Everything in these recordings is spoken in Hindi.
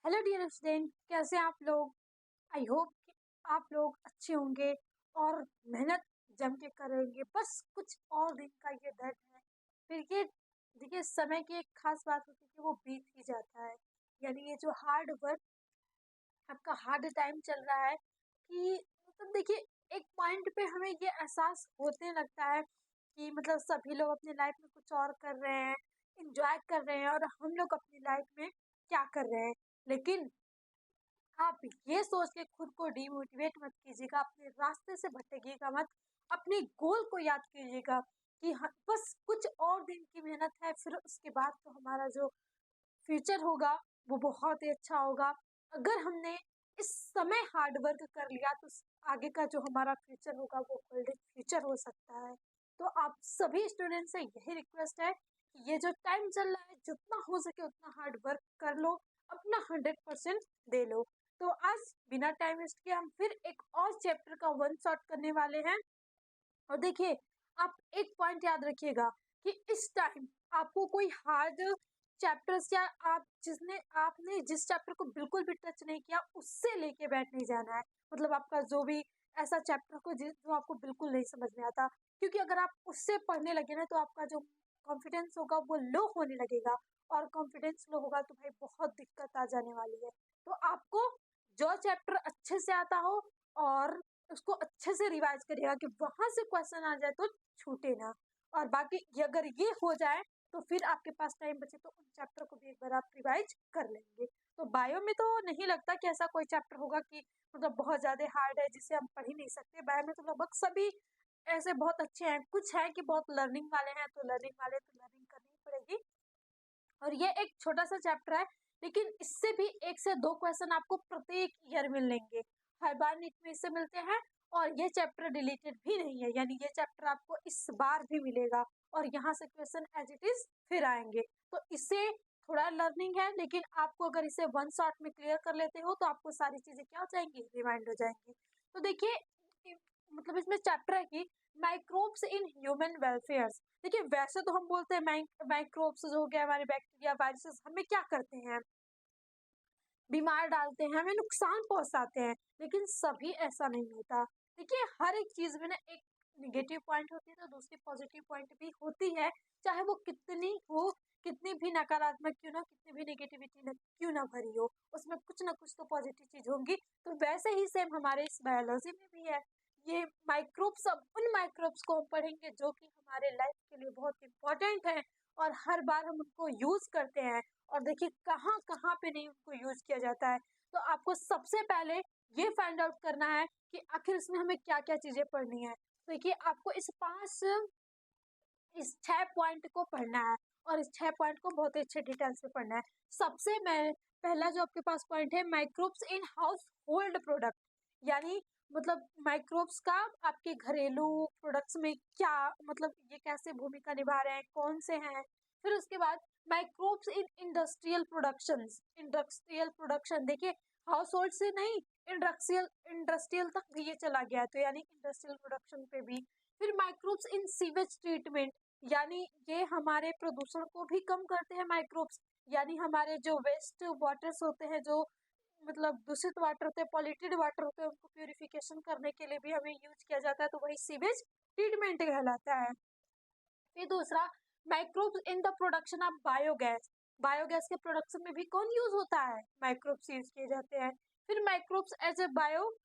हेलो डियर स्टूडेंट, कैसे हैं आप लोग। आई होप कि आप लोग अच्छे होंगे और मेहनत जम के करेंगे। बस कुछ और दिन का ये दर्द है। फिर ये देखिए, समय की एक खास बात होती है कि वो बीत ही जाता है। यानी ये जो हार्ड वर्क, आपका हार्ड टाइम चल रहा है कि देखिए, एक पॉइंट पे हमें ये एहसास होने लगता है कि सभी लोग अपनी लाइफ में कुछ और कर रहे हैं, इंजॉय कर रहे हैं, और हम लोग अपनी लाइफ में क्या कर रहे हैं। लेकिन आप ये सोच के खुद को डिमोटिवेट मत कीजिएगा, अपने रास्ते से भटकिएगा मत। अपने गोल को याद कीजिएगा कि बस कुछ और दिन की मेहनत है, फिर उसके बाद तो हमारा जो फ्यूचर होगा वो बहुत ही अच्छा होगा। अगर हमने इस समय हार्ड वर्क कर लिया तो आगे का जो हमारा फ्यूचर होगा वो गोल्डन फ्यूचर हो सकता है। तो आप सभी स्टूडेंट से यही रिक्वेस्ट है कि ये जो टाइम चल रहा है, जितना हो सके उतना हार्ड वर्क कर लो, अपना 100% दे लो। तो आज बिना टाइम वेस्ट किए हम फिर एक और चैप्टर का वन शॉट करने वाले हैं। और देखिए, आप एक पॉइंट याद रखिएगा कि इस टाइम आपको कोई हार्ड चैप्टर्स या आपने जिस चैप्टर को बिल्कुल भी टच नहीं किया उससे लेके बैठ नहीं जाना है। आपका जो भी ऐसा चैप्टर को जो आपको बिल्कुल नहीं समझ में आता, क्योंकि अगर आप उससे पढ़ने लगे ना तो आपका जो कॉन्फिडेंस होगा वो लो होने लगेगा, और कॉन्फिडेंस लो होगा तो भाई बहुत दिक्कत आ जाने वाली है। तो आपको जो चैप्टर अच्छे से आता हो और उसको अच्छे से रिवाइज करिएगा कि वहां से क्वेश्चन आ जाए तो छूटे ना। और बाकी अगर ये हो जाए तो फिर आपके पास टाइम बचे तो उन चैप्टर को भी एक बार आप रिवाइज कर लेंगे। तो बायो में तो नहीं लगता कि ऐसा कोई चैप्टर होगा कि बहुत ज्यादा हार्ड है जिसे हम पढ़ ही नहीं सकते। बायो में तो लगभग सभी ऐसे बहुत अच्छे हैं, कुछ है कि बहुत लर्निंग वाले हैं, तो लर्निंग वाले तो लर्निंग करनी ही पड़ेगी। और ये एक छोटा सा चैप्टर है, लेकिन इससे भी 1 से 2 क्वेश्चन आपको प्रत्येक ईयर मिलेंगे। हर बार नीट में इससे मिलते हैं, और ये चैप्टर डिलीटेड भी नहीं है, यानी ये चैप्टर आपको इस बार भी मिलेगा और यहाँ से क्वेश्चन एज इट इज फिर आएंगे। तो इससे थोड़ा लर्निंग है, लेकिन आपको अगर इसे वन शॉट में क्लियर कर लेते हो तो आपको सारी चीजें क्या हो जाएंगी, रिमाइंड हो जाएंगी। तो देखिए, इसमें चैप्टर है कि माइक्रोब्स इन ह्यूमन वेलफेयर। देखिए, वैसे तो हम बोलते हैं माइक्रोब्स जो हो गया हमारे बैक्टीरिया वायरसेस हमें क्या करते हैं, बीमार डालते हैं, हमें नुकसान पहुंचाते हैं, लेकिन सभी ऐसा नहीं होता। देखिए, हर एक चीज में ना एक निगेटिव पॉइंट होती है तो दूसरी पॉजिटिव पॉइंट भी होती है, चाहे वो कितनी हो, कितनी भी नकारात्मक क्यों ना, कितनी भी नेगेटिविटी क्यों ना भरी हो, उसमें कुछ ना कुछ तो पॉजिटिव चीज होंगी। तो वैसे ही सेम हमारे इस बायोलॉजी में भी है। ये माइक्रोब्स, अब उन माइक्रोब्स को हम पढ़ेंगे जो कि हमारे लाइफ के लिए बहुत इंपॉर्टेंट है और हर बार हम उनको यूज करते हैं। और देखिए, कहाँ कहाँ पे नहीं उनको यूज किया जाता है। तो आपको सबसे पहले ये फाइंड आउट करना है कि आखिर इसमें हमें क्या क्या चीजें पढ़नी है। तो देखिए, आपको इस 6 पॉइंट को पढ़ना है, और इस 6 पॉइंट को बहुत ही अच्छे डिटेल्स में पढ़ना है। सबसे मैं पहला जो आपके पास पॉइंट है, microbes in house hold product, यानी माइक्रोब्स का आपके घरेलू प्रोडक्ट्स में क्या, ये कैसे भूमिका निभा रहे हैं, कौन से हैं। फिर उसके बाद माइक्रोब्स इन इंडस्ट्रियल प्रोडक्शन। देखिए, हाउस होल्ड से नहीं, इंडस्ट्रियल इंडस्ट्रियल तक भी ये चला गया है, तो यानी इंडस्ट्रियल प्रोडक्शन पे भी। फिर माइक्रोब्स इन सीवेज ट्रीटमेंट, यानी ये हमारे प्रदूषण को भी कम करते हैं माइक्रोब्स, यानी हमारे जो वेस्ट वाटर्स होते हैं, जो दूषित वाटर होते हैं, पॉल्यूटेड वाटर होते हैं, उनको प्यूरिफिकेशन करने के लिए भी हमें यूज किया जाता है, तो वही सीवेज ट्रीटमेंट कहलाता है। फिर दूसरा, microbes in the production of biogas. Biogas के प्रोडक्शन में भी कौन यूज होता है, माइक्रोब्स यूज किए जाते हैं। फिर microbes as a bio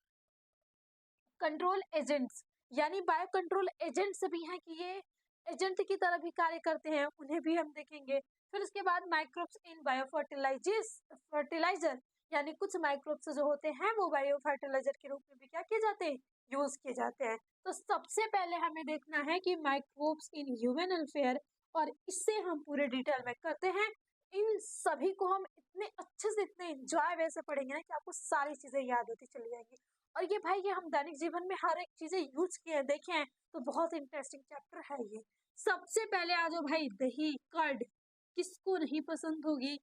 control agents, यानी बायो कंट्रोल एजेंट्स भी हैं कि ये एजेंट की तरह भी कार्य करते हैं, उन्हें भी हम देखेंगे। फिर उसके बाद माइक्रोब्स इन बायो फर्टिलाइजर, यानी कुछ माइक्रोब्स जो होते हैं वो बायो फर्टिलाइजर के रूप में भी क्या किए जाते हैं, यूज किए जाते हैं। तो सबसे पहले हमें देखना है कि माइक्रोब्स इन ह्यूमन वेलफेयर, और इससे हम पूरे डिटेल में करते हैं। इन सभी को हम इतने अच्छे से, इतने एंजॉय वे से पढ़ेंगे ना कि आपको सारी चीजें याद होती चली जाएंगी। और ये भाई, ये हम दैनिक जीवन में हर एक चीजें यूज किए हैं, देखे हैं, तो बहुत इंटरेस्टिंग चैप्टर है ये। सबसे पहले आ जाओ भाई, दही कर्ड, किसको नहीं पसंद होगी।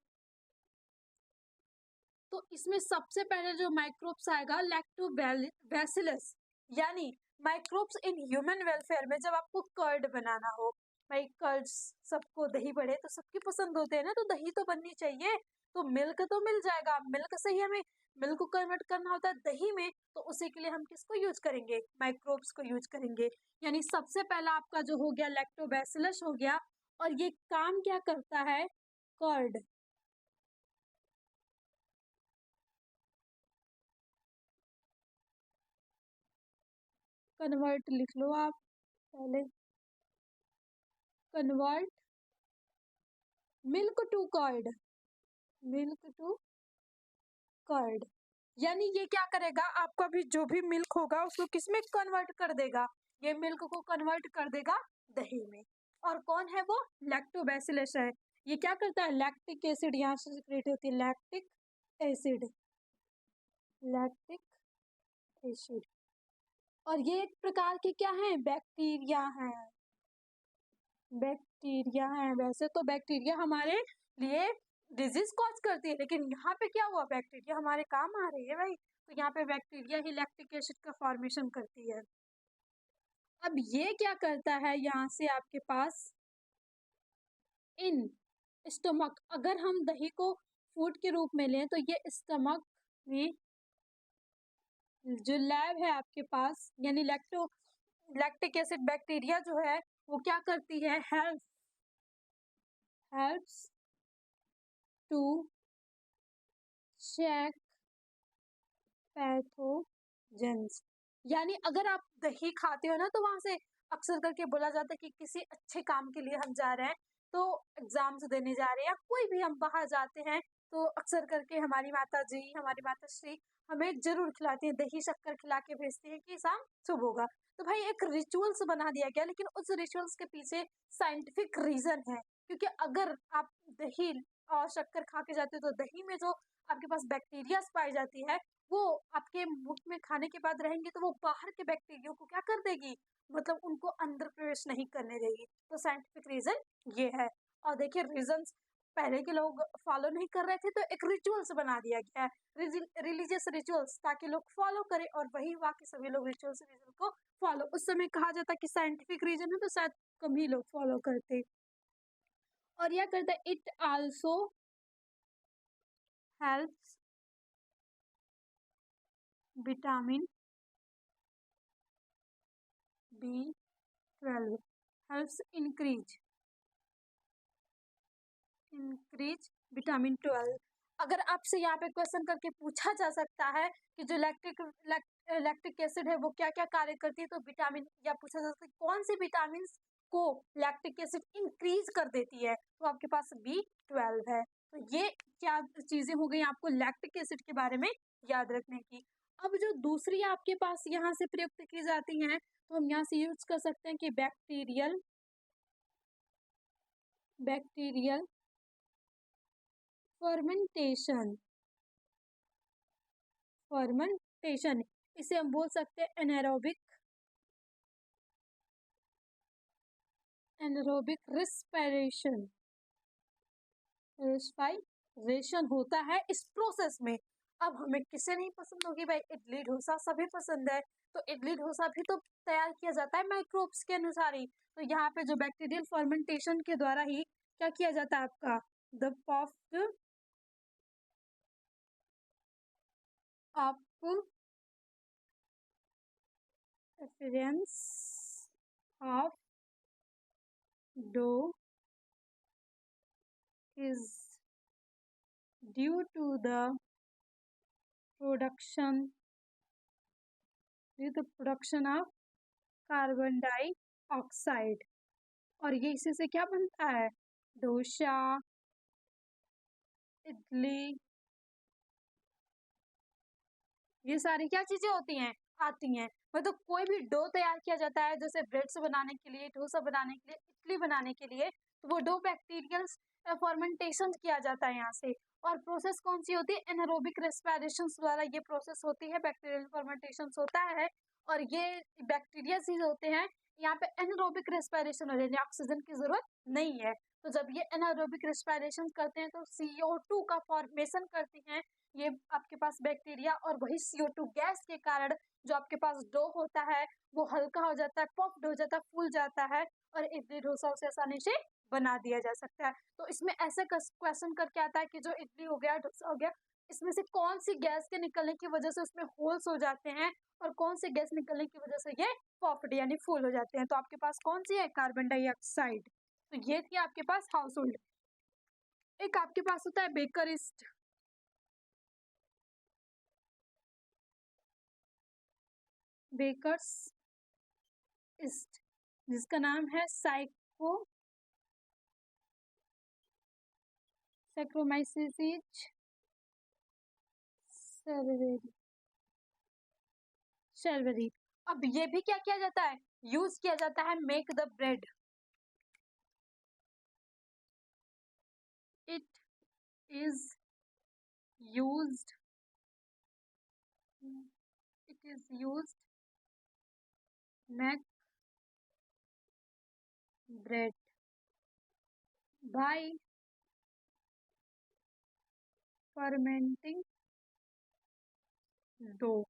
तो इसमें सबसे पहले जो माइक्रोब्स आएगा, लैक्टोबैसिलस, यानी माइक्रोब्स इन ह्यूमन वेलफेयर में। जब आपको कर्ड बनाना हो, भाई कर्ड सबको, दही बड़े तो सबकी पसंद होते हैं ना, तो दही तो बननी चाहिए। तो मिल्क तो मिल जाएगा, मिल्क से ही हमें मिल्क को कन्वर्ट करना होता है दही में, तो उसी के लिए हम किसको यूज करेंगे, माइक्रोब्स को यूज करेंगे। यानी सबसे पहला आपका जो हो गया लैक्टोबैसिलस हो गया, और ये काम क्या करता है, कर्ड, कन्वर्ट लिख लो आप पहले, convert milk to curd, milk to curd. यानी ये क्या करेगा, आपका भी जो भी मिल्क होगा उसको किसमें कन्वर्ट कर देगा, ये मिल्क को कन्वर्ट कर देगा दही में। और कौन है वो, लैक्टोबैसिलस है। ये क्या करता है, लैक्टिक एसिड यहाँ से क्रिएट होती है, लैक्टिक एसिड, लैक्टिक एसिड। और ये एक प्रकार के क्या है, बैक्टीरिया है, बैक्टीरिया है। वैसे तो बैक्टीरिया हमारे लिए डिजीज कॉज करती है, लेकिन यहाँ पे क्या हुआ, बैक्टीरिया हमारे काम आ रही है भाई, तो यहाँ पे बैक्टीरिया ही लैक्टिक एसिड का फॉर्मेशन करती है। अब ये क्या करता है, यहाँ से आपके पास इन स्टमक, अगर हम दही को फूड के रूप में लें तो ये स्टमक में जो लैब है आपके पास, यानी लैक्टिक एसिड बैक्टीरिया जो है वो क्या करती है, हेल्प्स टू चेक पैथोजेंस। यानी अगर आप दही खाते हो ना, तो वहां से अक्सर करके बोला जाता है कि किसी अच्छे काम के लिए हम जा रहे हैं, तो एग्जाम्स देने जा रहे हैं, या कोई भी हम बाहर जाते हैं, तो अक्सर करके हमारी माता जी, हमारी माता श्री हमें जरूर खिलाती हैं, दही शक्कर खिला के भेजती है कि शाम शुभ होगा। तो भाई एक रिचुअल्स बना दिया गया, लेकिन उस रिचुअल्स के पीछे साइंटिफिक रीजन है, क्योंकि अगर आप दही और शक्कर खा के जाते हो, तो दही में जो आपके पास बैक्टीरिया पाई जाती है, वो आपके मुख में खाने के बाद रहेंगे, तो वो बाहर के बैक्टीरिया को क्या कर देगी, मतलब उनको अंदर प्रवेश नहीं करने देगी। तो साइंटिफिक रीजन ये है। और देखिए रीजन पहले के लोग फॉलो नहीं कर रहे थे, तो एक रिचुअल्स बना दिया गया है, रिलीजियस रिचुअल्स, ताकि लोग फॉलो करें, और वही बाकी सभी लोग रिचुअल्स रीजन को फॉलो। उस समय कहा जाता कि साइंटिफिक रीजन है, तो शायद कम ही लोग फॉलो करते। और यह करता है, it also helps vitamin B12, helps increase vitamin 12। अगर आपसे यहाँ पे क्वेश्चन करके पूछा जा सकता है कि जो लैक्टिक एसिड है वो क्या क्या कार्य करती है, तो विटामिन, या पूछा जा सकता है कौन सी विटामिन को लैक्टिक एसिड इंक्रीज कर देती है, तो आपके पास B12 है। तो ये क्या चीजें हो गई आपको लैक्टिक एसिड के बारे में याद रखने की। अब जो दूसरी आपके पास यहाँ से प्रयुक्त की जाती हैं, तो हम यहाँ से यूज कर सकते हैं कि बैक्टीरियल फर्मेंटेशन, इसे हम बोल सकते हैं एनारोबिक रेस्पिरेशन होता है इस प्रोसेस में। अब हमें किसे नहीं पसंद होगी भाई, इडली डोसा सभी पसंद है, तो इडली डोसा भी तो तैयार किया जाता है माइक्रोब्स के अनुसार ही। तो यहाँ पे जो बैक्टीरियल फर्मेंटेशन के द्वारा ही क्या किया जाता है आपका, the puffed up appearance of dough is due to the production of carbon dioxide. और ये इसी से क्या बनता है, डोसा, इडली, ये सारी क्या चीजें होती हैं, आती हैं। मतलब कोई भी डो तैयार किया जाता है, जैसे ब्रेड्स बनाने के लिए, डोसा बनाने के लिए, इडली बनाने के लिए, तो वो डो बैक्टीरियल फर्मेंटेशन किया जाता है यहाँ से। और प्रोसेस कौन सी होती है, एनारोबिक रेस्पिरेशन द्वारा ये प्रोसेस होती है, बैक्टीरियल फर्मेंटेशन होता है। और ये बैक्टीरिया ही होते हैं, यहाँ पे एनारोबिक रेस्पिरेशन हो रही है, ऑक्सीजन की जरूरत नहीं है। तो जब ये एनारोबिक रेस्पिरेशन करते हैं, तो CO2 का फॉर्मेशन करती हैं ये आपके पास बैक्टीरिया, और वही CO2 गैस के कारण जो आपके पास डो होता है वो हल्का हो जाता है, पफ्ड हो जाता है, फूल जाता है, और इडली डोसा उसे आसानी से बना दिया जा सकता है। तो इसमें ऐसे क्वेश्चन करके आता है कि जो इडली हो गया, डोसा हो गया, इसमें से कौन सी गैस के निकलने की वजह से उसमें होल्स हो जाते हैं और कौन से गैस निकलने की वजह से ये पॉप्ड यानी फूल हो जाते हैं। तो आपके पास कौन सी है? Carbon dioxide. तो ये थी आपके पास हाउस होल्ड। एक आपके पास होता है बेकरिस्ट। बेकर्स इस्ट, जिसका नाम है सैक्रोमाइसिस सर्वरी। अब ये भी क्या किया जाता है? यूज किया जाता है make the bread. It is used make bread by fermenting dough.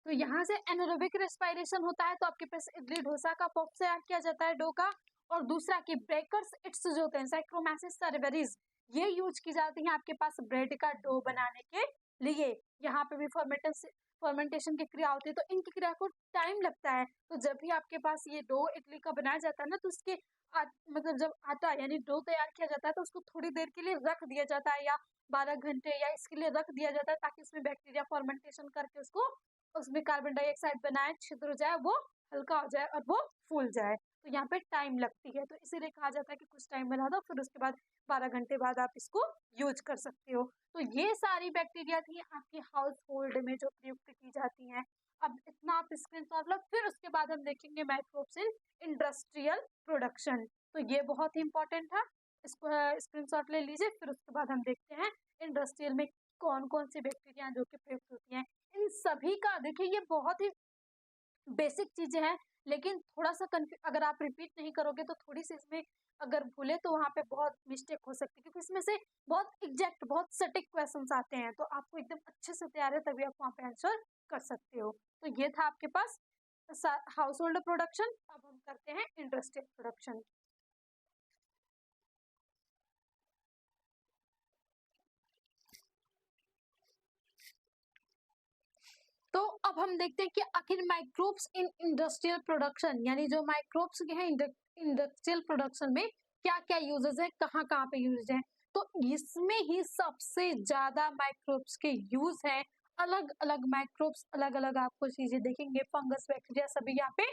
तो यहाँ से एनारोबिक रेस्पिरेशन होता है, तो आपके पास इडली डोसा का पॉप से ऐड किया जाता है डो का। और दूसरा कि ब्रेकर्स इट्स जो होते हैं सैक्रोमाइसिस सर्वरीज, ये यूज की जाती है आपके पास ब्रेड का डो बनाने के लिए। यहाँ पे भी फर्मेंटेशन की क्रिया होती है, तो इनकी क्रिया को टाइम लगता है। तो जब भी आपके पास ये डो इडली का बनाया जाता है ना, तो उसके मतलब जब आटा यानी डो तैयार किया जाता है तो उसको थोड़ी देर के लिए रख दिया जाता है, या 12 घंटे या इसके लिए रख दिया जाता है, ताकि उसमें बैक्टीरिया फर्मेंटेशन करके उसमें कार्बन डाइऑक्साइड बनाए, छिद्र हो जाए, वो हल्का हो जाए और वो फूल जाए। तो यहाँ पे टाइम लगती है, तो इसीलिए कहा जाता है कि कुछ टाइम बना दो, फिर उसके बाद 12 घंटे बाद आप इसको यूज कर सकते हो। तो ये सारी बैक्टीरिया थी आपकी हाउस होल्ड में जो प्रयुक्त की जाती हैं। अब इतना आप स्क्रीनशॉट लो, फिर उसके बाद हम देखेंगे माइक्रोब्स इन इंडस्ट्रियल प्रोडक्शन। तो ये बहुत ही इंपॉर्टेंट है, इसको स्क्रीनशॉट ले लीजिए। फिर उसके बाद हम देखते हैं इंडस्ट्रियल में कौन कौन सी बैक्टीरिया जो कि प्रयुक्त होती हैं। इन सभी का देखिए, ये बहुत ही बेसिक चीजें हैं, लेकिन थोड़ा सा अगर आप रिपीट नहीं करोगे तो थोड़ी सी इसमें अगर भूले तो वहां पे बहुत मिस्टेक हो सकती है, क्योंकि इसमें से बहुत एग्जैक्ट, बहुत सटीक क्वेश्चंस आते हैं, तो आपको एकदम अच्छे से तैयार है तभी आप वहां पे आंसर कर सकते हो। तो ये था आपके पास हाउस होल्ड प्रोडक्शन। अब हम करते हैं इंडस्ट्रियल प्रोडक्शन। तो अब हम देखते हैं कि आखिर माइक्रोब्स इन इंडस्ट्रियल प्रोडक्शन, यानी जो माइक्रोब्स के हैं इंडस्ट्रियल प्रोडक्शन में क्या क्या यूजेस है, कहाँ कहाँ पे यूज है। तो इसमें ही सबसे ज्यादा माइक्रोब्स के यूज है। अलग अलग माइक्रोब्स, अलग अलग आपको चीजें देखेंगे, फंगस बैक्टीरिया सभी यहाँ पे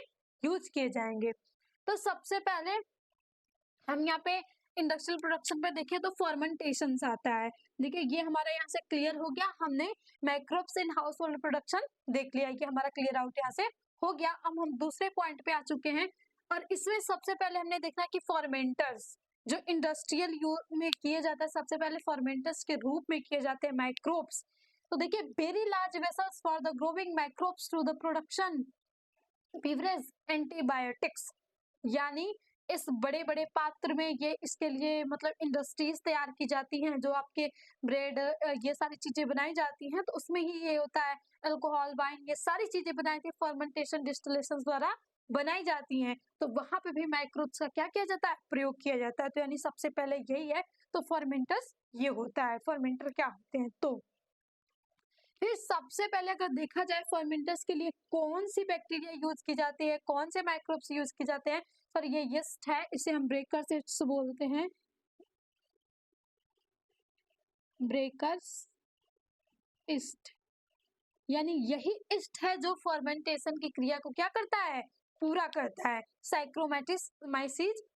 यूज किए जाएंगे। तो सबसे पहले हम यहाँ पे इंडस्ट्रियल प्रोडक्शन पे देखें तो फर्मेंटेशन आता है। देखिए ये हमारा यहाँ से क्लियर हो गया, हमने microbes in house hold production देख लिया, ये हमारा क्लियर आउट यहाँ से हो गया। अब हम दूसरे पॉइंट पे आ चुके हैं, और इसमें सबसे पहले हमने देखना कि फॉर्मेंटर्स जो इंडस्ट्रियल यूज में किए जाते हैं, सबसे पहले फॉर्मेंटर्स के रूप में किए जाते हैं माइक्रोब्स। तो देखिए very large vessels for the growing microbes through the production beverage antibiotics, यानी इस बड़े बड़े पात्र में ये इसके लिए मतलब इंडस्ट्रीज तैयार की जाती हैं, जो आपके ब्रेड ये सारी चीजें बनाई जाती हैं, तो उसमें ही ये होता है। अल्कोहल, वाइन, ये सारी चीजें बनाई थी फर्मेंटेशन डिस्टिलेशन द्वारा बनाई जाती हैं, तो वहां पे भी माइक्रोब्स का क्या किया जाता है? प्रयोग किया जाता है। तो यानी सबसे पहले यही है। तो फर्मेंटर्स ये होता है। फर्मेंटर क्या होते हैं? तो फिर सबसे पहले अगर देखा जाए फर्मेंटर्स के लिए कौन सी बैक्टीरिया यूज की जाती है, कौन से माइक्रोब्स यूज की जाते हैं, सर ये यीस्ट है, इसे हम ब्रेकर्स इस्ट बोलते हैं। ब्रेकर्स इस्ट, यानी यही इस्ट है जो फर्मेंटेशन की क्रिया को क्या करता है? पूरा करता है। साइक्रोमैटिस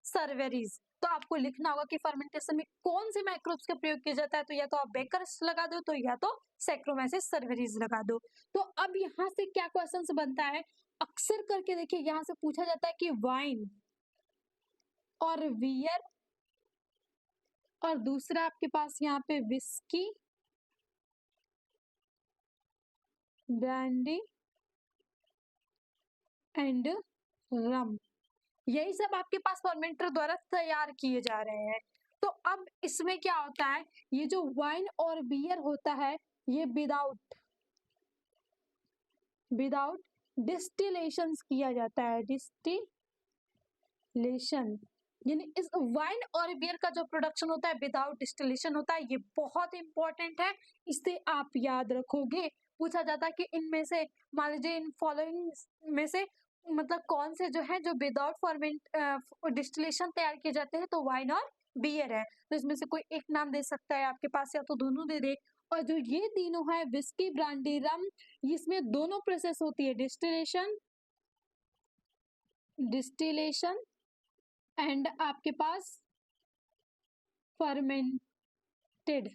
सर्वेरिस। तो आपको लिखना होगा कि फर्मेंटेशन में कौन से माइक्रोब्स का प्रयोग किया जाता है, तो या तो आप बेकर्स लगा दो, तो या तो सैक्रोमैटिस सर्वेरिस लगा दो। तो अब यहाँ से क्या क्वेश्चन बनता है, अक्सर करके देखिए यहाँ से पूछा जाता है कि वाइन और बियर, और दूसरा आपके पास यहाँ पे विस्की, ब्रांडी एंड रम, यही सब आपके पास फर्मेंटर द्वारा तैयार किए जा रहे हैं। तो अब इसमें क्या होता है, ये जो वाइन और बियर होता है, ये विदाउट डिस्टिलेशन किया जाता है। डिस्टिलेशन यानी इस वाइन और बियर का जो प्रोडक्शन होता है विदाउट डिस्टिलेशन होता है, ये बहुत इंपॉर्टेंट है, इसे आप याद रखोगे। पूछा जाता है कि इनमें से मान लीजिए इन फॉलोइंग में से मतलब कौन से जो है जो विदाउट फॉर्मेंट डिस्टिलेशन तैयार किए जाते हैं, तो वाइन और बियर है। तो इसमें से कोई एक नाम दे सकता है आपके पास, या तो दोनों दे दे। और जो ये तीनों है विस्की, ब्रांडी, रम, इसमें दोनों प्रोसेस होती है, डिस्टिलेशन एंड आपके पास फर्मेंटेड,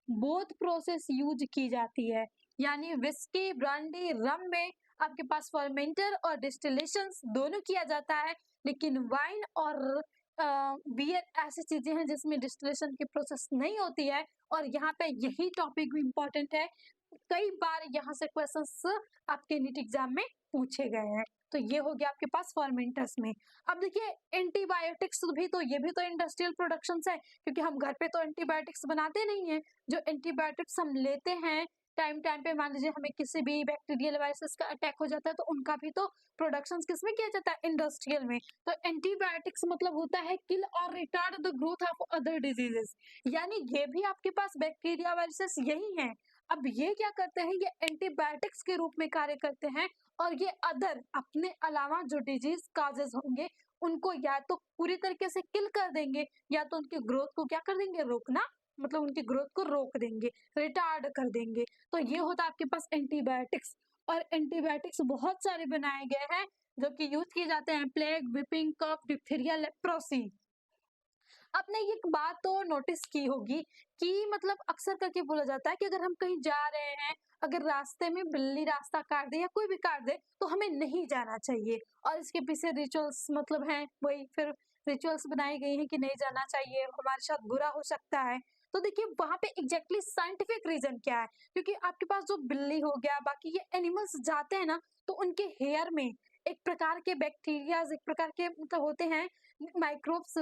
बोथ प्रोसेस यूज की जाती है। यानी विस्की, ब्रांडी, रम में आपके पास फर्मेंटर और डिस्टिलेशन दोनों किया जाता है, लेकिन वाइन और बियर ऐसी चीजें हैं जिसमें डिस्टिलेशन की प्रोसेस नहीं होती है। और यहाँ पे यही टॉपिक भी इम्पोर्टेंट है, कई बार यहाँ से क्वेश्चंस आपके नीट एग्जाम में पूछे गए हैं। तो ये हो गया आपके पास फर्मेंटर्स में। अब देखिए एंटीबायोटिक्स भी, तो ये भी तो इंडस्ट्रियल प्रोडक्शंस है, क्योंकि हम घर पे तो एंटीबायोटिक्स बनाते नहीं है। जो एंटीबायोटिक्स हम लेते हैं टाइम टाइम पे, मान लीजिए हमें किसी भी बैक्टीरियल वायरस का अटैक हो जाता है, तो उनका भी तो प्रोडक्शन किस में किया जाता है, इंडस्ट्रियल में। तो एंटीबायोटिक्स मतलब होता है किल और retard the growth of other diseases, यानी ये भी आपके पास बैक्टीरिया वायरसेस यही है। अब ये क्या करते हैं, ये एंटीबायोटिक्स के रूप में कार्य करते हैं, और ये अदर अपने अलावा जो डिजीज काजेज होंगे उनको या तो पूरी तरीके से किल कर देंगे, या तो उनकी ग्रोथ को क्या कर देंगे, रोकना, मतलब उनकी ग्रोथ को रोक देंगे, रिटार्ड कर देंगे। तो ये होता है आपके पास एंटीबायोटिक्स। और एंटीबायोटिक्स बहुत सारे बनाए गए हैं जो कि यूज किए जाते हैं, प्लेग, व्हिपिंग कफ, डिप्थीरिया, लेप्रोसी। आपने ये बात तो नोटिस की होगी कि मतलब अक्सर करके बोला जाता है कि अगर हम कहीं जा रहे हैं, अगर रास्ते में बिल्ली रास्ता काट दे या कोई भी काट दे, तो हमें नहीं जाना चाहिए। और इसके पीछे रिचुअल्स मतलब हैं, वही फिर रिचुअल्स बनाई गई हैं कि नहीं जाना चाहिए, हमारे साथ बुरा हो सकता है। तो देखिए वहां पे एग्जैक्टली साइंटिफिक रीजन क्या है, क्योंकि आपके पास जो बिल्ली हो गया, बाकी ये एनिमल्स जाते हैं ना, तो उनके हेयर में एक प्रकार के बैक्टीरियाज, एक प्रकार के मतलब होते हैं माइक्रोब्स,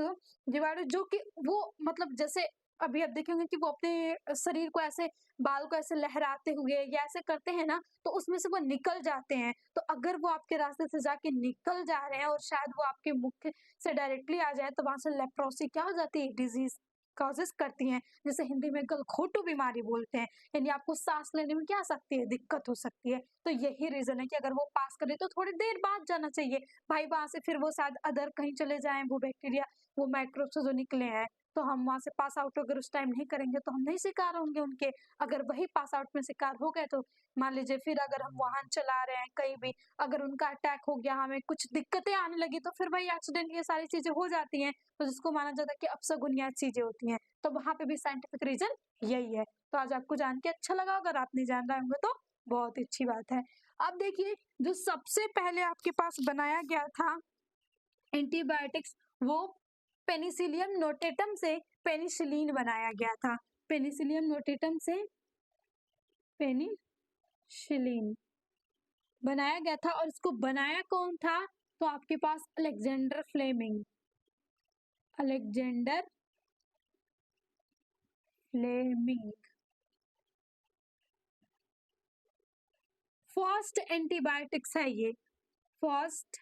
जीवाणु, जो कि वो मतलब जैसे अभी आप देखेंगे कि वो अपने शरीर को ऐसे, बाल को ऐसे लहराते हुए या ऐसे करते हैं ना, तो उसमें से वो निकल जाते हैं। तो अगर वो आपके रास्ते से जाके निकल जा रहे हैं और शायद वो आपके मुख से डायरेक्टली आ जाए, तो वहां से लेप्रोसी क्या हो जाती है, डिजीज कॉजेस करती हैं, जिसे हिंदी में गलघोटू बीमारी बोलते हैं। यानी आपको सांस लेने में क्या आ सकती है, दिक्कत हो सकती है। तो यही रीजन है कि अगर वो पास करे तो थोड़ी देर बाद जाना चाहिए भाई, वहां से फिर वो शायद अदर कहीं चले जाएं, वो बैक्टीरिया, वो माइक्रोब्स जो निकले हैं, तो हम वहां से पास आउट अगर उस टाइम नहीं करेंगे तो हम नहीं शिकार होंगे उनके। अगर वही पास आउट में शिकार हो गए, तो मान लीजिए फिर अगर हम वाहन चला रहे हैं कहीं भी, अगर उनका अटैक हो गया, हमें कुछ दिक्कतें आने लगी, तो फिर वही एक्सीडेंट, ये सारी चीजें हो जाती हैं, तो जिसको माना जाता है कि अपशगुनिया चीजें होती हैं। तो वहां पे भी साइंटिफिक रीजन यही है। तो आज आपको जान के अच्छा लगा, अगर आप नहीं जान रहे होंगे तो बहुत ही अच्छी बात है। अब देखिए जो सबसे पहले आपके पास बनाया गया था एंटीबायोटिक्स, वो पेनिसिलियम नोटेटम से पेनिसिलिन बनाया गया था। पेनिसिलियम नोटेटम से पेनिसिलिन बनाया गया था, और इसको बनाया कौन था, तो आपके पास Alexander Fleming, Alexander Fleming first antibiotics है ये, फर्स्ट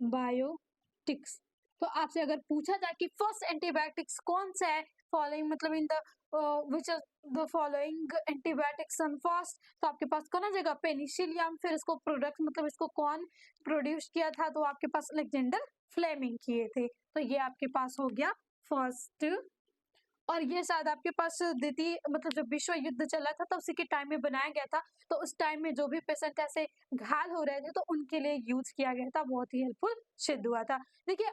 एंटीबायोटिक्स। तो आपसे अगर पूछा जाए कि फर्स्ट एंटीबायोटिक्स कौन सा है, फॉलोइंग मतलब in the which are the following antibiotics on first, तो आपके पास कौन आ जाएगा, पेनिसिलियम। फिर इसको प्रोडक्ट मतलब इसको कौन प्रोड्यूस किया था, तो आपके पास अलेक्जेंडर फ्लेमिंग किए थे। तो ये आपके पास हो गया फर्स्ट। और ये शायद आपके पास द्वितीय मतलब जब विश्व युद्ध चला था तो उसी के टाइम में बनाया गया था। तो उस टाइम में जो भी पेशेंट ऐसे घायल हो रहे थे तो उनके लिए यूज किया गया था, बहुत ही हेल्पफुल सिद्ध हुआ था। देखिए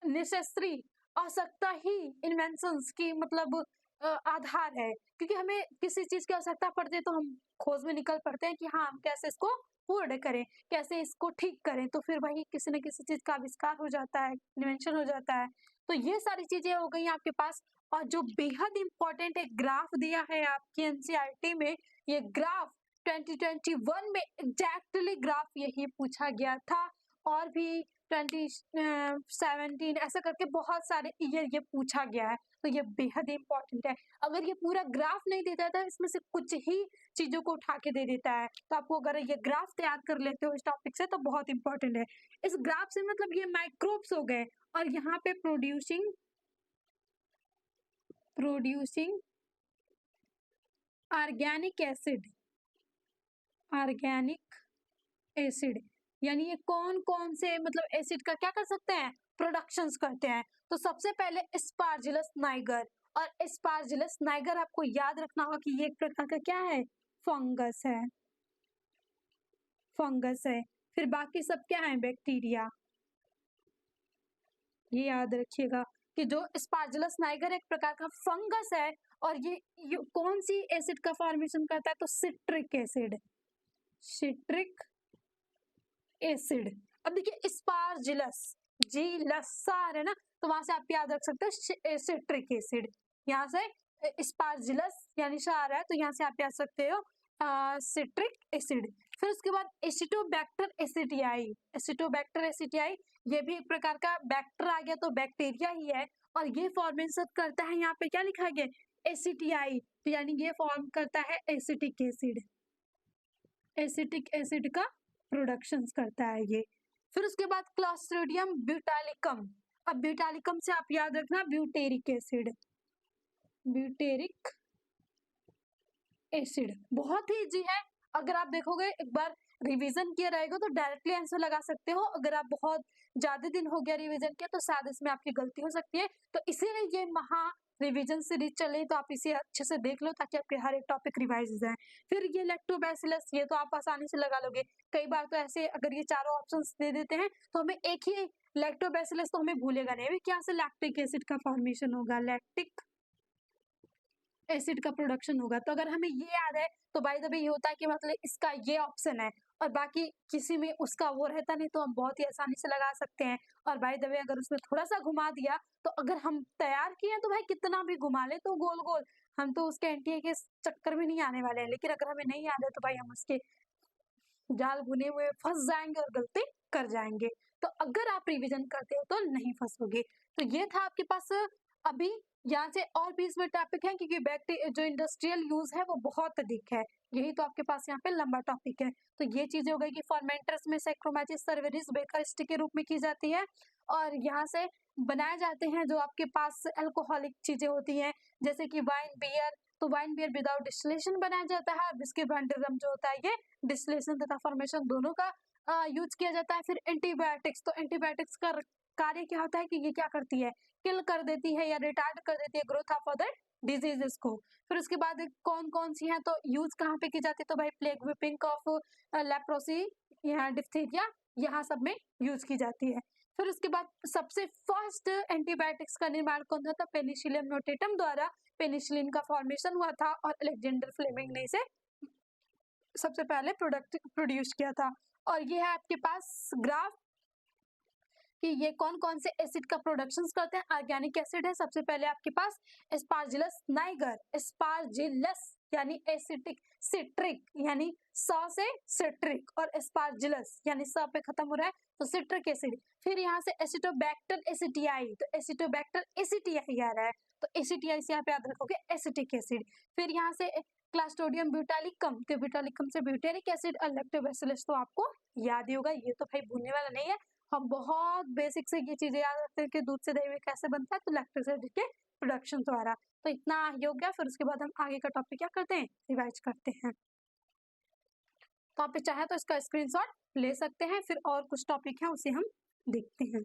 नेसेसरी, आवश्यकता ही इन्वेंशंस की मतलब आधार है, क्योंकि हमें किसी चीज की आवश्यकता पड़ती है तो हम खोज में निकल पड़ते हैं कि हाँ हम कैसे इसको पूर्ण करें, कैसे इसको ठीक करें, तो फिर वही किसी न किसी चीज का आविष्कार हो जाता है, इन्वेंशन हो जाता है। तो ये सारी चीजें हो गई आपके पास। और जो बेहद इंपॉर्टेंट एक ग्राफ दिया है आपकी एनसीईआरटी में, ये ग्राफ 2021 में एग्जैक्टली ग्राफ यही पूछा गया था। और भी 2017 ऐसा करके बहुत सारे ईयर ये पूछा गया है, तो ये बेहद इंपॉर्टेंट है। अगर ये पूरा ग्राफ नहीं देता था, इसमें से कुछ ही चीजों को उठा के दे देता है, तो आपको अगर ये ग्राफ तैयार कर लेते हो इस टॉपिक से तो बहुत इंपॉर्टेंट है। इस ग्राफ से मतलब ये माइक्रोब्स हो गए, और यहाँ पे प्रोड्यूसिंग ऑर्गेनिक एसिड यानी ये कौन कौन से मतलब एसिड का क्या कर सकते हैं, प्रोडक्शंस करते हैं। तो सबसे पहले एस्पार्जिलस नाइगर, और एस्पार्जिलस नाइगर आपको याद रखना होगा कि ये एक प्रकार का क्या है, फंगस है। फिर बाकी सब क्या है, बैक्टीरिया। ये याद रखिएगा कि जो एस्पार्जिलस नाइगर एक प्रकार का फंगस है, और ये कौन सी एसिड का फॉर्मेशन करता है, तो सिट्रिक एसिड। अब देखिए स्पार्जिलस, जी लसार है ना, तो वहां से आप याद रख सकते हो सिट्रिक एसिड। यहाँ से स्पार्जिलस यानी सार है, तो यहाँ से आप याद सकते हो सिट्रिक एसिड। फिर उसके बाद एसिटोबैक्टर एसिटियाई, ये भी एक प्रकार का बैक्टर आ गया, तो बैक्टीरिया ही है, और ये फॉर्मेशन करता है, यहाँ पे क्या लिखा गया, एसिटियाई, तो यानी ये फॉर्म करता है एसिटिक एसिड का प्रोडक्शन करता है ये। फिर उसके बाद क्लॉस्ट्रिडियम ब्यूटालिकम। अब ब्यूटालिकम से आप याद रखना ब्यूटेरिक एसिड बहुत ही इजी है। अगर आप देखोगे एक बार रिवीजन किया रहेगा तो डायरेक्टली आंसर लगा सकते हो। अगर आप बहुत ज्यादा दिन हो गया रिवीजन किया तो शायद इसमें आपकी गलती हो सकती है, तो इसीलिए ये महा रिवीजन सीरीज चले, तो आप इसे अच्छे से देख लो ताकि आपके हर एक टॉपिक रिवाइज हो जाए। फिर ये लैक्टोबैसिलस, ये तो आप आसानी से लगा लोगे। कई बार तो ऐसे अगर ये चारों ऑप्शंस दे देते हैं तो हमें एक ही लैक्टोबैसिलस तो हमें भूलेगा नहीं, क्या से लैक्टिक एसिड का फॉर्मेशन होगा, लैक्टिक एसिड का प्रोडक्शन होगा। तो अगर हमें ये याद है तो बाय द वे ये होता है कि मतलब इसका ये ऑप्शन है, और बाकी किसी में उसका वो रहता नहीं, तो हम बहुत ही आसानी से लगा सकते हैं। और बाय द वे अगर उसमें थोड़ा सा घुमा दिया तो अगर हम तैयार किए तो भाई कितना भी घुमा ले तो गोल गोल, हम तो उसके एंटी के चक्कर में नहीं आने वाले हैं। लेकिन अगर हमें नहीं याद है तो भाई हम उसके जाल बुने हुए फंस जाएंगे और गलती कर जाएंगे। तो अगर आप रिवीजन करते हो तो नहीं फंसोगे। तो ये था आपके पास अभी। यहाँ से और भी इसमें टॉपिक है, क्योंकि बैक्टीरिया जो इंडस्ट्रियल यूज है वो बहुत अधिक है, यही तो आपके पास यहाँ पे लंबा टॉपिक है। तो ये चीजें हो गई कि फर्मेंटर्स में सैक्रोमाइसिस सर्वेरिस बेकर स्टिक के रूप में की जाती है, और यहाँ से बनाए जाते हैं जो आपके पास अल्कोहलिक चीजें होती हैं, जैसे कि वाइन बियर। तो वाइन बियर विदाउट डिस्टिलेशन बनाया जाता है, विस्की ब्रांडी रम जो होता है ये डिस्टिलेशन तथा फॉर्मेशन दोनों का यूज किया जाता है। फिर एंटीबायोटिक्स, तो एंटीबायोटिक्स का कार्य क्या होता है कि ये क्या करती है, किल कर देती है या रिटार्ड कर देती है ग्रोथ ऑफ अदर डिजीजेस को। फिर उसके बाद कौन कौन सी हैं, तो यूज कहाँ पे की जाती है, तो भाई प्लेग विपिंग कॉफ, लेप्रोसी, यहाँ डिप्थीरिया, यहाँ सब में यूज की जाती है। फिर उसके बाद सबसे फर्स्ट एंटीबायोटिक्स का निर्माण कौन था, पेनिसिलियम नोटेटम द्वारा पेनिसिलिन का फॉर्मेशन हुआ था, और अलेक्जेंडर फ्लेमिंग ने इसे सबसे पहले प्रोड्यूस किया था। और ये है आपके पास ग्राफ कि ये कौन कौन से एसिड का प्रोडक्शन करते हैं। ऑर्गेनिक एसिड है सबसे पहले आपके पास एस्पार्जिलस नाइगर, एस्पार्जिलस यानी एसिटिक, सिट्रिक यानी स से सिट्रिक, और एस्पार्जिलस यानी स पे खत्म हो रहा है तो सिट्रिक एसिड। फिर यहाँ से एसिटोबैक्टर एसिटियाई, तो एसिटोबैक्टर एसिटियाई आ रहा है, तो एसिटियाई से आप याद रखोगे एसिटिक एसिड। फिर यहाँ से क्लास्ट्रोडियम ब्यूटालिकम, तो ब्यूटालिकम से ब्यूटेरिक एसिड, और लैक्टोबैसिलस तो आपको याद ही होगा, ये तो भाई भूलने वाला नहीं है। हम बहुत बेसिक से ये चीजें याद रखते हैं कि दूध से दही कैसे बनता है, तो लैक्टिक एसिड के प्रोडक्शन द्वारा। तो इतना ही हो गया। फिर उसके बाद हम आगे का टॉपिक क्या करते हैं, रिवाइज करते हैं। तो आप चाहे तो इसका स्क्रीनशॉट ले सकते हैं, फिर और कुछ टॉपिक है उसे हम देखते हैं।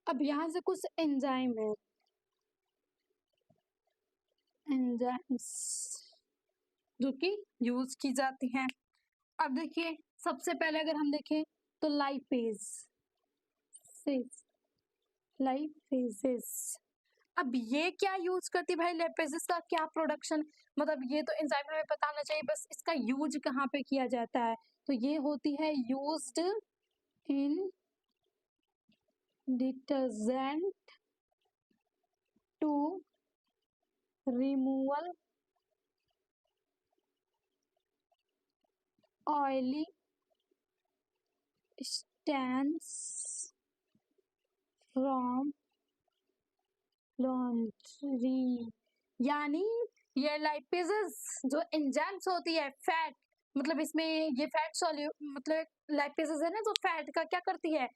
अब यहाँ से कुछ एंजाइम है, एंजाइम्स जो कि यूज की जाती हैं। अब देखिए सबसे पहले अगर हम देखें तो लाइपेज, लाइपेजेस। अब ये क्या यूज करती है भाई, लाइपेजेस का क्या प्रोडक्शन, मतलब ये तो एंजाइम हमें पता होना चाहिए, बस इसका यूज कहाँ पे किया जाता है। तो ये होती है used in detergent to removal oily stands from laundry. यानी ये लाइपेजेस जो एंजाइम्स होती है, फैट, मतलब इसमें ये फैट सॉल्यू मतलब लाइपेजेस है ना, जो फैट का क्या करती है,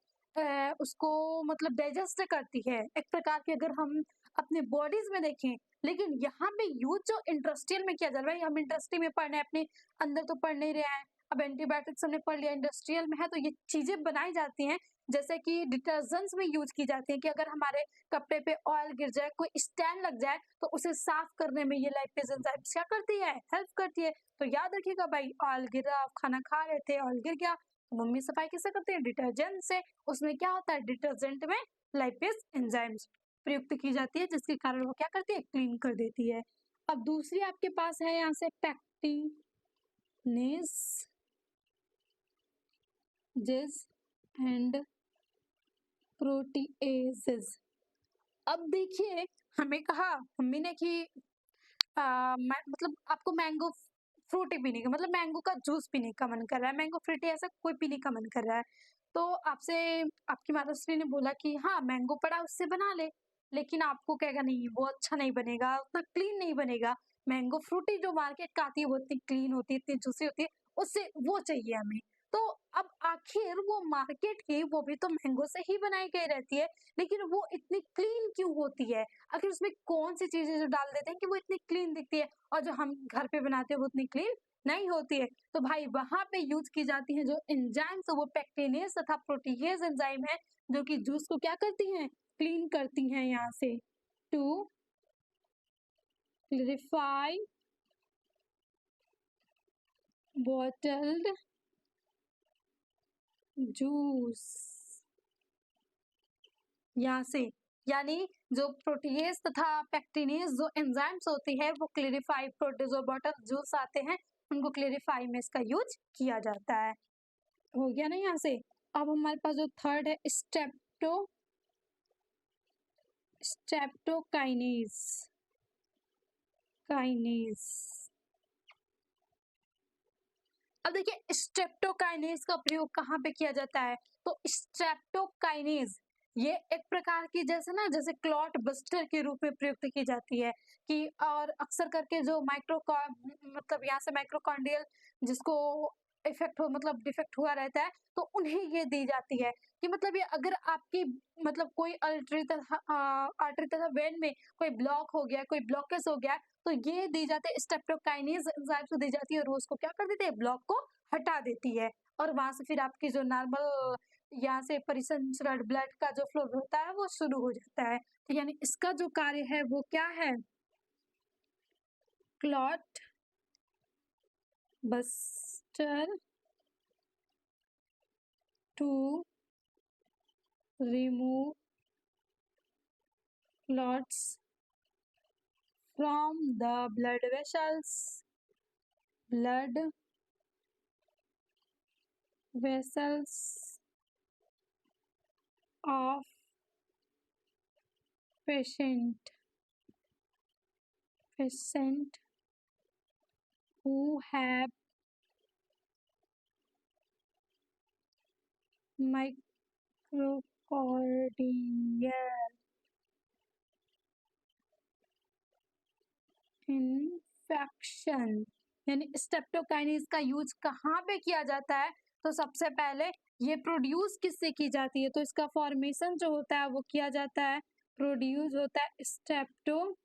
उसको मतलब डाइजेस्ट करती है एक प्रकार की, अगर हम अपने बॉडीज में देखें। लेकिन यहाँ पे यूज जो इंडस्ट्रियल में किया जा रहा है, हम इंडस्ट्री में पढ़ रहे हैं, अपने अंदर तो पढ़ नहीं रहे हैं। अब एंटीबायोटिक्स हमने पढ़ लिया, इंडस्ट्रियल में है तो ये चीजें बनाई जाती हैं, जैसे कि डिटर्जेंट्स में यूज की जाती है कि अगर हमारे कपड़े पे ऑयल गिर जाए, कोई स्टैंड लग जाए, तो उसे साफ करने में ये लाइपेज एंजाइम्स क्या करती है, हेल्प करती है। तो याद रखिएगा भाई, ऑयल गिरा, आप खाना खा रहे थे, ऑयल गिर गया, तो मम्मी सफाई किससे करते हैं, डिटर्जेंट से। उसमें क्या होता है, डिटर्जेंट में लाइपेज एंजाइम्स प्रयुक्त की जाती है, जिसके कारण वो क्या करती है, क्लीन कर देती है। अब दूसरी आपके पास है यहाँ से पैक्टिनेज जिस एंड प्रोटीएजेस। अब देखिए, हमें कहा मम्मी ने कि मतलब आपको मैंगो फ्रूटी पीने का, मतलब मैंगो का जूस पीने का मन कर रहा है, मैंगो फ्रूटी ऐसा कोई पीने का मन कर रहा है, तो आपसे आपकी माताश्री ने बोला कि हाँ मैंगो पड़ा उससे बना ले। लेकिन आपको कहेगा नहीं, वो अच्छा नहीं बनेगा, उतना क्लीन नहीं बनेगा। मैंगो फ्रूटी जो मार्केट का आती है वो इतनी क्लीन होती है, इतनी जूसी होती है, उससे वो चाहिए हमें। तो अब आखिर वो मार्केट की, वो भी तो मैंगो से ही बनाई गई रहती है, लेकिन वो इतनी क्लीन क्यों होती है, आखिर उसमें कौन सी चीजें जो डाल देते हैं कि वो इतनी क्लीन दिखती है, और जो हम घर पे बनाते हैं वो उतनी क्लीन नहीं होती है। तो भाई वहां पे यूज की जाती है जो एंजाइम्स, वो पेक्टिनेज तथा प्रोटीएज एंजाइम है, जो कि जूस को क्या करती हैं, क्लीन करती हैं यहाँ से, टू क्लियरिफाई बॉटल्ड जूस। यहाँ से यानी जो प्रोटीएज तथा पेक्टिनेज जो एंजाइम्स होती है, वो क्लियरिफाई प्रोड्यूस बॉटल जूस आते हैं, उनको क्लियरिफाई में इसका यूज किया जाता है। हो गया ना यहाँ से। अब हमारे पास जो थर्ड है स्ट्रेप्टोकाइनेज काइनेज। अब देखिए स्ट्रेप्टोकाइनेज का प्रयोग कहाँ पे किया जाता है, तो स्ट्रेप्टोकाइनेज ये एक प्रकार की, जैसे ना जैसे क्लॉट बस्टर के रूप में प्रयुक्त की जाती है कि, और अक्सर करके जो मतलब यहाँ से माइक्रोकॉन्ड्रियल जिसको इफेक्ट हो, मतलब डिफेक्ट हुआ रहता है, तो उन्हें ये दी जाती है कि मतलब ये अगर आपकी मतलब कोई आर्टरी तथा वेन में कोई ब्लॉक हो गया, कोई ब्लॉकेज हो गया, तो ये दी जाती है, स्ट्रेप्टोकाइनेज एंजाइम को दी जाती है, और वो उसको क्या कर देती है, ब्लॉक को हटा देती है, और वहां से फिर आपकी जो नॉर्मल यहाँ से परिसंचरण ब्लड का जो फ्लो होता है वो शुरू हो जाता है। तो यानी इसका जो कार्य है वो क्या है, clot buster to remove clots from the blood vessels of patient who have myocardial infection. यानी स्ट्रेप्टोकाइनेज का यूज कहाँ पे किया जाता है, तो सबसे पहले ये प्रोड्यूस किससे की जाती है, तो इसका फॉर्मेशन जो होता है वो किया जाता है, प्रोड्यूस होता है स्ट्रेप्टोकोकस।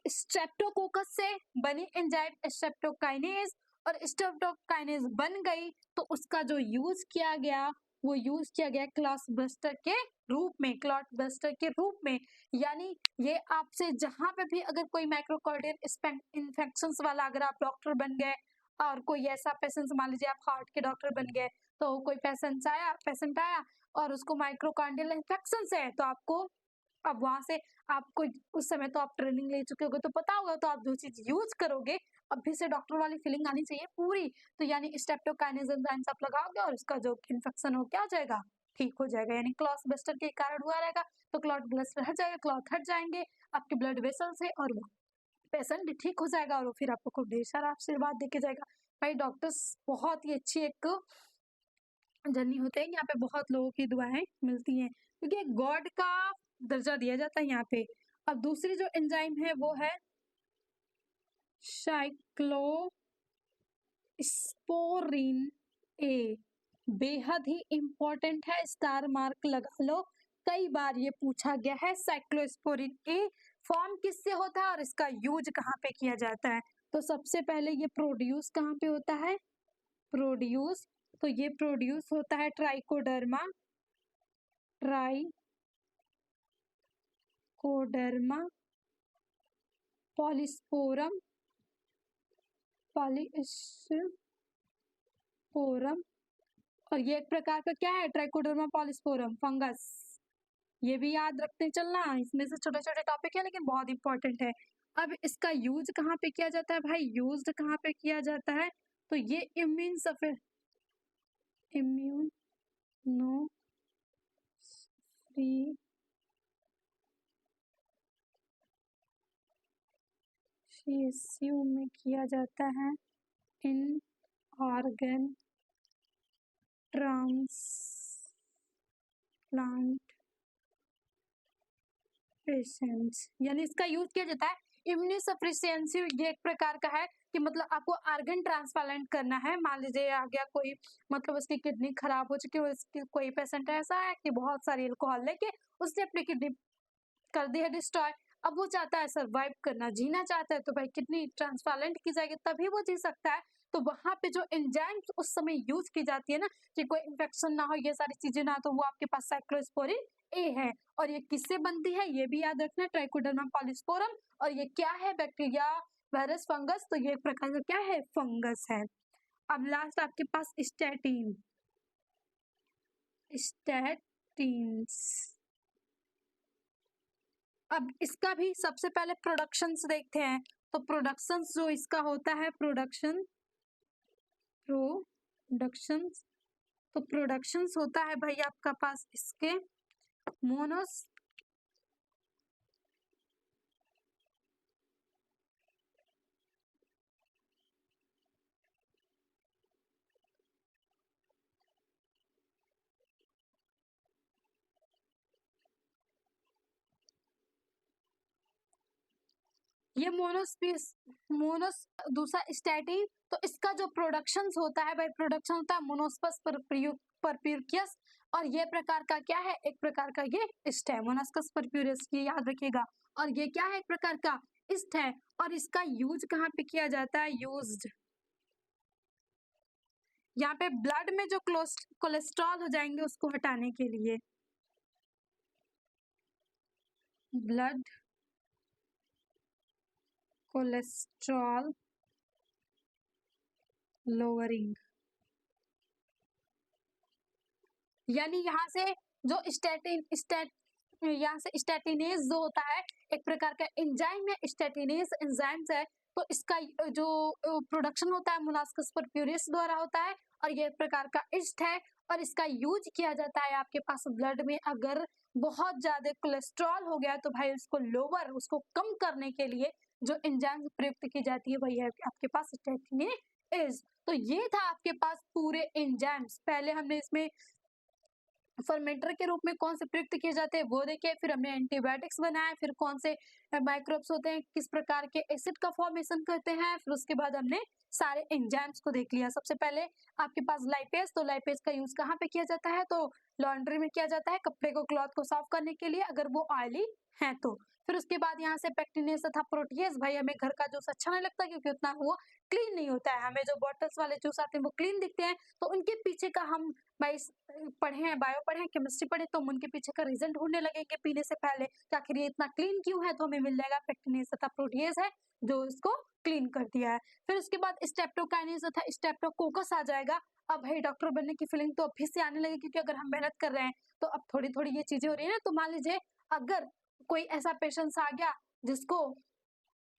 स्ट्रेप्टोकोकस से बनी एंजाइम स्ट्रेप्टोकाइनेज, और स्ट्रेप्टोकाइनेज बन गई तो उसका जो यूज किया गया, वो यूज किया गया क्लॉट बस्टर के रूप में। यानी ये आपसे जहां पे भी अगर कोई माइक्रोकार्डियल इन्फेक्शन वाला, अगर आप डॉक्टर बन गए, और कोई ऐसा पेशेंट, मान लीजिए आप हार्ट के डॉक्टर बन गए, तो कोई पेशेंट आया और उसको माइक्रोकार्डियल इन्फेक्शन है, तो आपको अब वहाँ से आपको उस समय तो आप ट्रेनिंग ले चुके होगे तो पता होगा, तो आप जो चीज़ यूज़ करोगे, अभी से डॉक्टर वाली फीलिंग आनी चाहिए पूरी। तो यानी स्ट्रेप्टोकाइनेस एंजाइम्स आप लगाओगे और उसका जो इन्फेक्शन हो क्या हो जाएगा, ठीक हो जाएगा। यानी क्लॉट बस्टर के कारण हुआ रहेगा, तो क्लॉट बस्टर हट जाएगा, क्लॉट हट जाएँगे आपके ब्लड वेसल से और वो पेशेंट भी ठीक हो जाएगा और वो फिर आपको खूब ढेर सारा आशीर्वाद देके जाएगा। भाई डॉक्टर्स बहुत ही अच्छी एक जर्नी होते हैं, यहाँ पे बहुत लोगों की दुआएँ मिलती हैं, क्योंकि एक गॉड का दर्जा दिया जाता है यहाँ पे। अब दूसरी जो एंजाइम है वो है साइक्लोस्पोरिन ए, बेहद ही इम्पोर्टेंट है, स्टार मार्क लगा लो, कई बार ये पूछा गया है। साइक्लोस्पोरिन ए फॉर्म किससे होता है और इसका यूज कहाँ पे किया जाता है? तो सबसे पहले ये प्रोड्यूस कहाँ पे होता है? प्रोड्यूस, तो ये प्रोड्यूस होता है ट्राइकोडर्मा पॉलीस्पोरम और ये एक प्रकार का क्या है? Trichoderma polysporum fungus. ये भी याद रखते चलना, इसमें से छोटे-छोटे टॉपिक है लेकिन बहुत इंपॉर्टेंट है। अब इसका यूज कहाँ पे किया जाता है भाई? यूज्ड कहाँ पे किया जाता है? तो ये इम्यूनोसेसिव में किया जाता है इन ऑर्गन ट्रांसप्लांट पेशेंट्स, यानी इसका यूज किया जाता है इम्यूनोसफिशिएंसी। ये एक प्रकार का है कि मतलब आपको ऑर्गन ट्रांसप्लांट करना है, मान लीजिए आ गया कोई, मतलब उसकी किडनी खराब हो चुकी है, उसकी कोई पेशेंट ऐसा है कि बहुत सारी अल्कोहल लेके उसने अपनी किडनी कर दी है डिस्ट्रॉय, अब वो चाहता है सर्वाइव करना, जीना चाहता है, तो भाई किडनी ट्रांसप्लांट की जाएगी तभी वो जी सकता है। तो वहां पे जो एंजाइम्स उस समय यूज की जाती है ना, कि कोई इन्फेक्शन ना हो, ये सारी चीजें ना, तो वो आपके पास साइक्लोस्पोरिन ए है। और ये किससे बनती है ये भी याद रखना, ट्राइकोडर्मा पॉलीस्पोरम। और ये क्या है? Bacteria, virus, fungus. तो ये एक प्रकार का क्या है? फंगस है। अब लास्ट आपके पास स्टैटिन्स। अब इसका भी सबसे पहले प्रोडक्शंस देखते हैं। तो प्रोडक्शंस जो इसका होता है, प्रोडक्शंस तो प्रोडक्शंस होता है भाई आपका पास इसके मोनोस ये मोनोस दूसरा स्टैटिन। तो इसका जो प्रोडक्शंस होता है भाई, प्रोडक्शन होता है मोनोस्पस परप्यूरियस। और ये प्रकार का क्या है? एक प्रकार का ये स्टेम मोनस्कस परप्यूरियस, ये याद रखिएगा। और ये क्या है? एक प्रकार का इस्ट है। और इसका यूज कहाँ पे किया जाता है? यूज्ड यहाँ पे ब्लड में जो कोलेस्ट्रॉल हो जाएंगे उसको हटाने के लिए, ब्लड कोलेस्ट्रॉल लोअरिंग। यानी यहाँ से जो यहाँ से स्टैटिनेज जो होता है, एक प्रकार का एंजाइम है, स्टैटिनेज एंजाइम्स है। तो इसका जो प्रोडक्शन होता है मोलास्कस परप्यूरियस द्वारा होता है। और ये एक प्रकार का ईस्ट है। और इसका यूज किया जाता है आपके पास ब्लड में, अगर बहुत ज्यादा कोलेस्ट्रॉल हो गया तो भाई उसको लोअर, उसको कम करने के लिए जो एंजाइम प्रयुक्त की जाती है वही है आपके पास स्टैटिनेज। तो ये था आपके पास पूरे एंजाइम्स। पहले हमने इसमें फर्मेंटर के रूप में कौन से प्रयुक्त किए जाते हैं वो देखे, फिर हमने एंटीबायोटिक्स बनाए, फिर कौन से माइक्रोब्स होते हैं, किस प्रकार के एसिड का फॉर्मेशन करते हैं, फिर उसके बाद हमने सारे एंजाइम्स को देख लिया। सबसे पहले आपके पास लाइपेज, तो लाइपेज का यूज कहाँ पे किया जाता है? तो लॉन्ड्री में किया जाता है, कपड़े को, क्लॉथ को साफ करने के लिए अगर वो ऑयली है तो। फिर उसके बाद यहाँ से पेक्टिनेज तथा प्रोटीज, भाई हमें घर का जूस अच्छा नहीं लगता क्योंकि उतना वो क्लीन नहीं होता है, हमें जो बॉटल्स वाले जूस आते हैं वो क्लीन दिखते हैं, तो उनके पीछे का हम पढ़े हैं, बायो पढ़े हैं, केमिस्ट्री पढ़े, तो हम उनके पीछे का रीजन ढूंढने लगेंगे पीने से पहले कि आखिर ये इतना क्लीन क्यों है, तो हमें मिल जाएगा पेक्टिनेज तथा प्रोटीएज है जो इसको क्लीन कर दिया है। फिर उसके बाद स्ट्रेप्टोकाइनेज तथा स्ट्रेप्टोकोकस आ जाएगा। अब भाई डॉक्टर बनने की फीलिंग तो अब फिर से आने लगी, क्योंकि अगर हम मेहनत कर रहे हैं तो अब थोड़ी थोड़ी ये चीजें हो रही है ना। तो मान लीजिए अगर कोई ऐसा पेशेंट आ गया जिसको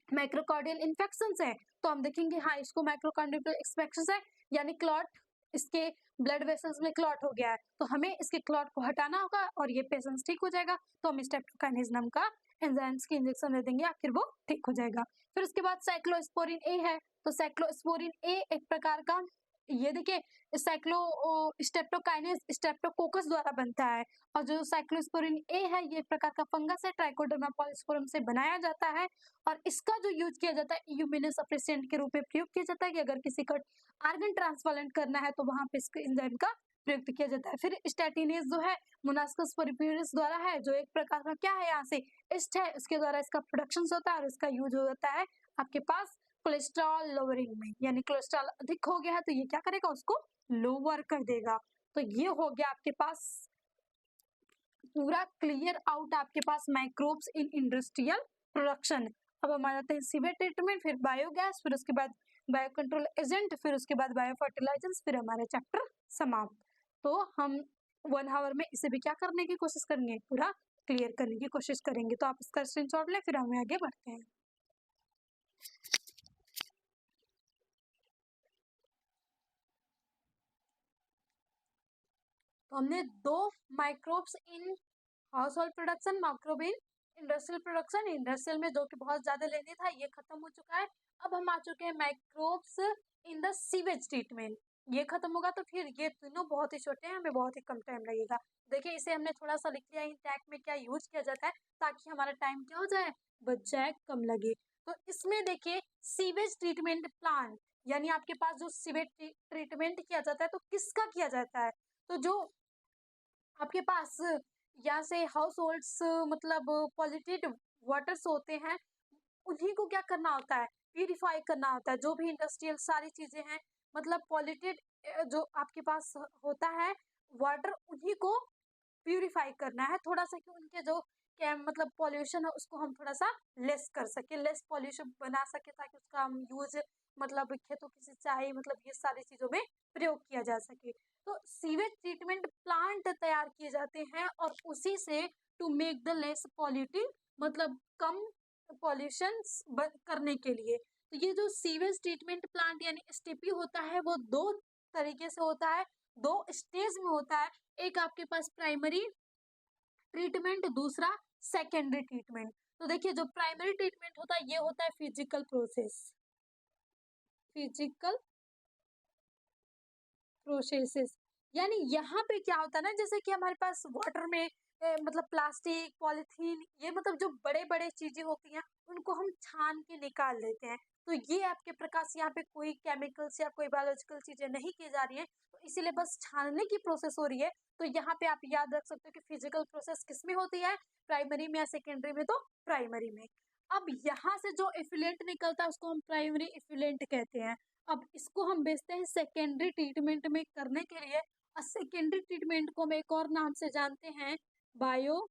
माइक्रोकार्डियल इन्फेक्शन है, तो हम देखेंगे हाँ इसको माइक्रोकार्डियल इन्फेक्शन है, यानी क्लॉट, इसके ब्लड वेसल्स में क्लॉट हो गया है, तो हमें इसके क्लॉट को हटाना होगा और ये पेशेंट ठीक हो जाएगा। तो हम स्ट्रेप्टोकाइनेज नाम का एंजाइम्स की इंजेक्शन दे देंगे, आखिर वो ठीक हो जाएगा। फिर उसके बाद साइक्लोस्पोरिन ए है, तो साइक्लोस्पोरिन ए एक प्रकार का, ये देखिए साइक्लो स्ट्रेप्टोकाइनेज स्ट्रेप्टोकोकस द्वारा बनता है, और जो साइक्लोस्पोरिन ए है ये एक प्रकार का फंगस है, ट्राइकोडर्मा पॉलिस्पोरम से बनाया जाता है। और इसका जो यूज किया जाता है इम्यूनोसप्रेसेंट के रूप में प्रयोग किया जाता है, कि अगर किसी को आर्गन ट्रांसप्लांट करना है तो वहां पे इसके एंजाइम का प्रयुक्त किया जाता है। फिर स्टैटिनेज जो है मोनास्कस पोरिफेरस द्वारा है, जो एक प्रकार का क्या है, यहाँ से ईस्ट है, उसके द्वारा इसका प्रोडक्शन होता है और इसका यूज हो जाता है आपके पास कोलेस्ट्रॉल लोअरिंग में, यानी कोलेस्ट्रॉल अधिक हो गया है तो ये क्या करेगा, उसको लोअर कर देगा। तो ये हो गया आपके पास पूरा क्लियर आउट आपके पास माइक्रोब्स इन इंडस्ट्रियल प्रोडक्शन। अब हम आ जाते हैं सीवेज ट्रीटमेंट, फिर बायोगैस, फिर उसके बाद बायो कंट्रोल एजेंट, फिर उसके बाद बायो फर्टिलाइजर्स, फिर हमारे चैप्टर समाप्त। तो हम 1 आवर में इसे भी क्या करने की कोशिश करेंगे, पूरा क्लियर करने की कोशिश करेंगे। तो आप इसका स्क्रीनशॉट लें, फिर हमें आगे बढ़ते हैं। तो हमने दो microbes in house hold production, microbe in industrial production, industrial में जो कि बहुत ज्यादा लेनी था ये खत्म हो चुका है। अब हम आ चुके हैं microbes in the sewage treatment, ये खत्म होगा। तो फिर ये तीनों बहुत ही छोटे हैं, हमें बहुत ही कम टाइम लगेगा। देखिए इसे हमने थोड़ा सा लिख लिया इन टैग में क्या यूज किया जाता है, ताकि हमारा टाइम क्या हो जाए, बच जाए, कम लगे। तो इसमें देखिए सीवेज ट्रीटमेंट प्लांट, यानी आपके पास जो सीवेज ट्रीटमेंट किया जाता है तो किसका किया जाता है, तो जो आपके पास यहाँ से हाउस होल्ड्स मतलब पॉल्यूटेड वाटर्स होते हैं, उन्हीं को क्या करना होता है, प्यूरिफाई करना होता है। जो भी इंडस्ट्रियल सारी चीजें हैं, मतलब पॉल्यूटेड जो आपके पास होता है वाटर, उन्हीं को प्यूरिफाई करना है थोड़ा सा, कि उनके जो क्या मतलब पॉल्यूशन है उसको हम थोड़ा सा लेस कर सके, लेस पॉल्यूशन बना सके, ताकि उसका हम यूज मतलब खेतों की सिंचाई मतलब ये सारी चीजों में प्रयोग किया जा सके। तो सीवेज ट्रीटमेंट प्लांट तैयार किए जाते हैं और उसी से to make the less polluting, मतलब कम पॉल्यूशन करने के लिए। तो ये जो सीवेज ट्रीटमेंट प्लांट यानी एसटीपी होता है वो दो तरीके से होता है, दो स्टेज में होता है। एक आपके पास प्राइमरी ट्रीटमेंट, दूसरा सेकेंडरी ट्रीटमेंट। तो देखिए जो प्राइमरी ट्रीटमेंट होता है ये होता है फिजिकल प्रोसेस, फिजिकल प्रोसेसेस, यानी यहाँ पे क्या होता है ना, जैसे कि हमारे पास वाटर में मतलब प्लास्टिक पॉलीथीन ये मतलब जो बड़े बड़े चीजें होती हैं उनको हम छान के निकाल लेते हैं। तो ये आपके प्रकार से यहाँ पे कोई केमिकल्स या कोई बायोलॉजिकल चीजें नहीं की जा रही है, तो इसीलिए बस छानने की प्रोसेस हो रही है। तो यहाँ पे आप याद रख सकते हो कि फिजिकल प्रोसेस किस में होती है, प्राइमरी में या सेकेंडरी में, तो प्राइमरी में। अब यहाँ से जो इफिलेंट निकलता है उसको हम प्राइमरी इफिलेंट कहते हैं। अब इसको हम बेचते हैं सेकेंडरी ट्रीटमेंट में करने के लिए, और सेकेंडरी ट्रीटमेंट को हम एक और नाम से जानते हैं, बायोलॉजिकल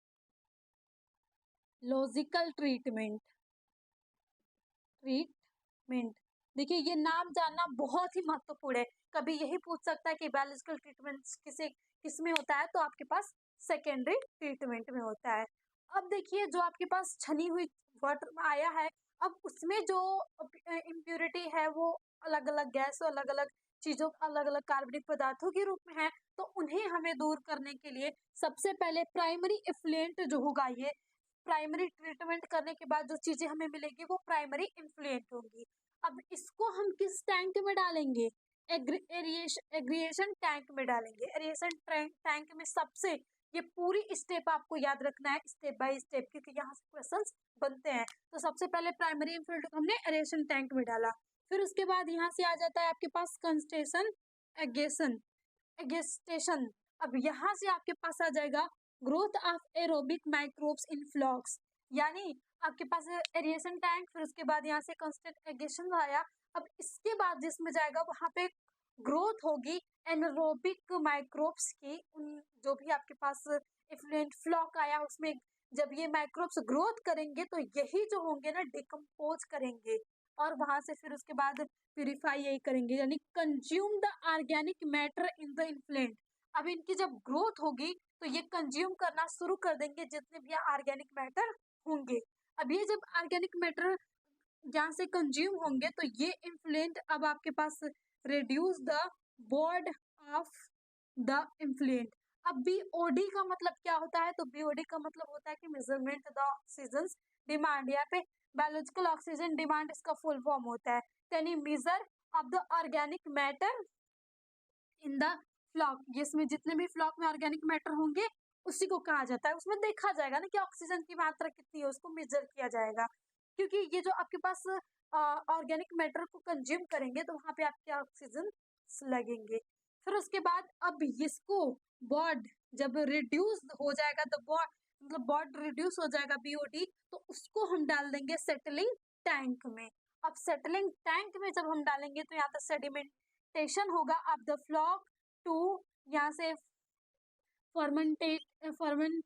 ट्रीटमेंट। ट्रीटमेंट, देखिए ये नाम जानना बहुत ही महत्वपूर्ण है, कभी यही पूछ सकता है कि बायोलॉजिकल ट्रीटमेंट किसे किस में होता है, तो आपके पास सेकेंडरी ट्रीटमेंट में होता है। अब देखिए जो आपके पास छनी हुई वाटर में आया है, अब उसमें जो इम्प्योरिटी है वो अलग अलग गैस और अलग अलग चीजों अलग अलग कार्बनिक पदार्थों के रूप में है, तो उन्हें हमें दूर करने के लिए सबसे पहले प्राइमरी इफ्लुएंट जो होगा, ये प्राइमरी ट्रीटमेंट करने के बाद जो चीजें हमें मिलेगी वो प्राइमरी इन्फ्लुएंट होंगी। अब इसको हम किस टैंक में डालेंगे, एग्रिएशन टैंक में डालेंगे। एरिएशन टैंक में सबसे, ये पूरी स्टेप आपको याद रखना है स्टेप बाय स्टेप, क्योंकि यहाँ से क्वेश्चंस बनते हैं। तो सबसे पहले प्राइमरी इन्फ्लुएंट को हमने एरिएशन टैंक में डाला, फिर उसके बाद यहाँ से आ जाता है आपके पास कंस्टेशन एगेशन एगेस्टेशन। अब यहाँ से आपके पास आ जाएगा growth of aerobic microbes in flocks, यानी आपके पास एरिएशन टैंक, फिर उसके बाद यहाँ से कांस्टेंट एगेशन आया। अब इसके बाद जिसमें जाएगा वहां पे ग्रोथ होगी एनारोबिक माइक्रोब्स की, उन जो भी आपके पास इफ्लुएंट फ्लॉक आया उसमें जब ये माइक्रोब्स ग्रोथ करेंगे तो यही जो होंगे ना डिकम्पोज करेंगे और वहां से फिर उसके बाद प्यूरिफाई यही करेंगे, यानी consume the organic matter in the influent. अब इनकी जब ग्रोथ होगी तो ये कंज्यूम करना शुरू कर देंगे जितने भी ऑर्गेनिक मैटर होंगे। अब ये जब ऑर्गेनिक मैटर जहाँ से कंज्यूम होंगे तो ये इन्फ्लुएंट अब आपके पास reduce the board of the influent. अब बीओडी का मतलब क्या होता है, तो बीओडी का मतलब होता है कि मेजरमेंट द ऑक्सीजन डिमांड। यहाँ पे बायोलॉजिकल ऑक्सीजन डिमांड इसका फुल फॉर्म होता है, यानी major of the organic matter in the floc. जिसमें जितने भी फ्लॉक में ऑर्गेनिक मैटर होंगे उसी को कहा जाता है, उसमें देखा जाएगा ना कि ऑक्सीजन की मात्रा कितनी है, उसको मेजर किया जाएगा। क्योंकि ये जो आपके पास ऑर्गेनिक मैटर को कंज्यूम करेंगे तो वहां पे आपके ऑक्सीजन लगेंगे। फिर उसके बाद अब इसको बॉड जब रिड्यूस हो जाएगा, तो बॉड मतलब बॉड रिड्यूस हो जाएगा बीओडी, तो उसको हम डाल देंगे सेटलिंग टैंक में। अब सेटलिंग टैंक में जब हम डालेंगे तो यहाँ पर सेडिमेंटेशन होगा ऑफ द फ्लॉक टू, यहाँ से फर्मेंट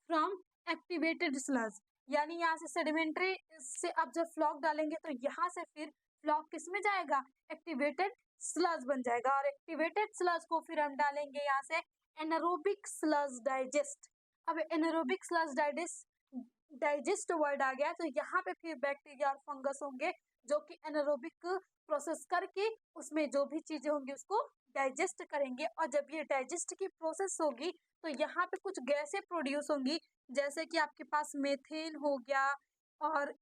फ्रॉम एक्टिवेटेड स्लज, यानी यहाँ से सेडिमेंट्री से अब जब फ्लॉक डालेंगे तो यहाँ से फिर फ्लॉक किस में जाएगा, एक्टिवेटेड स्लज बन जाएगा। और एक्टिवेटेड स्लज को फिर हम डालेंगे यहाँ से एनारोबिक स्लज डाइजेस्ट। अब एनारोबिक स्लज डाइजेस्ट वर्ड आ गया, तो यहाँ पे फिर बैक्टीरिया और फंगस होंगे जो कि एनारोबिक प्रोसेस करके उसमें जो भी चीजें होंगी उसको डाइजेस्ट करेंगे। और जब ये डाइजेस्ट की प्रोसेस होगी तो यहाँ पे कुछ गैसें प्रोड्यूस होंगी, जैसे कि आपके पास मेथेन हो गया, और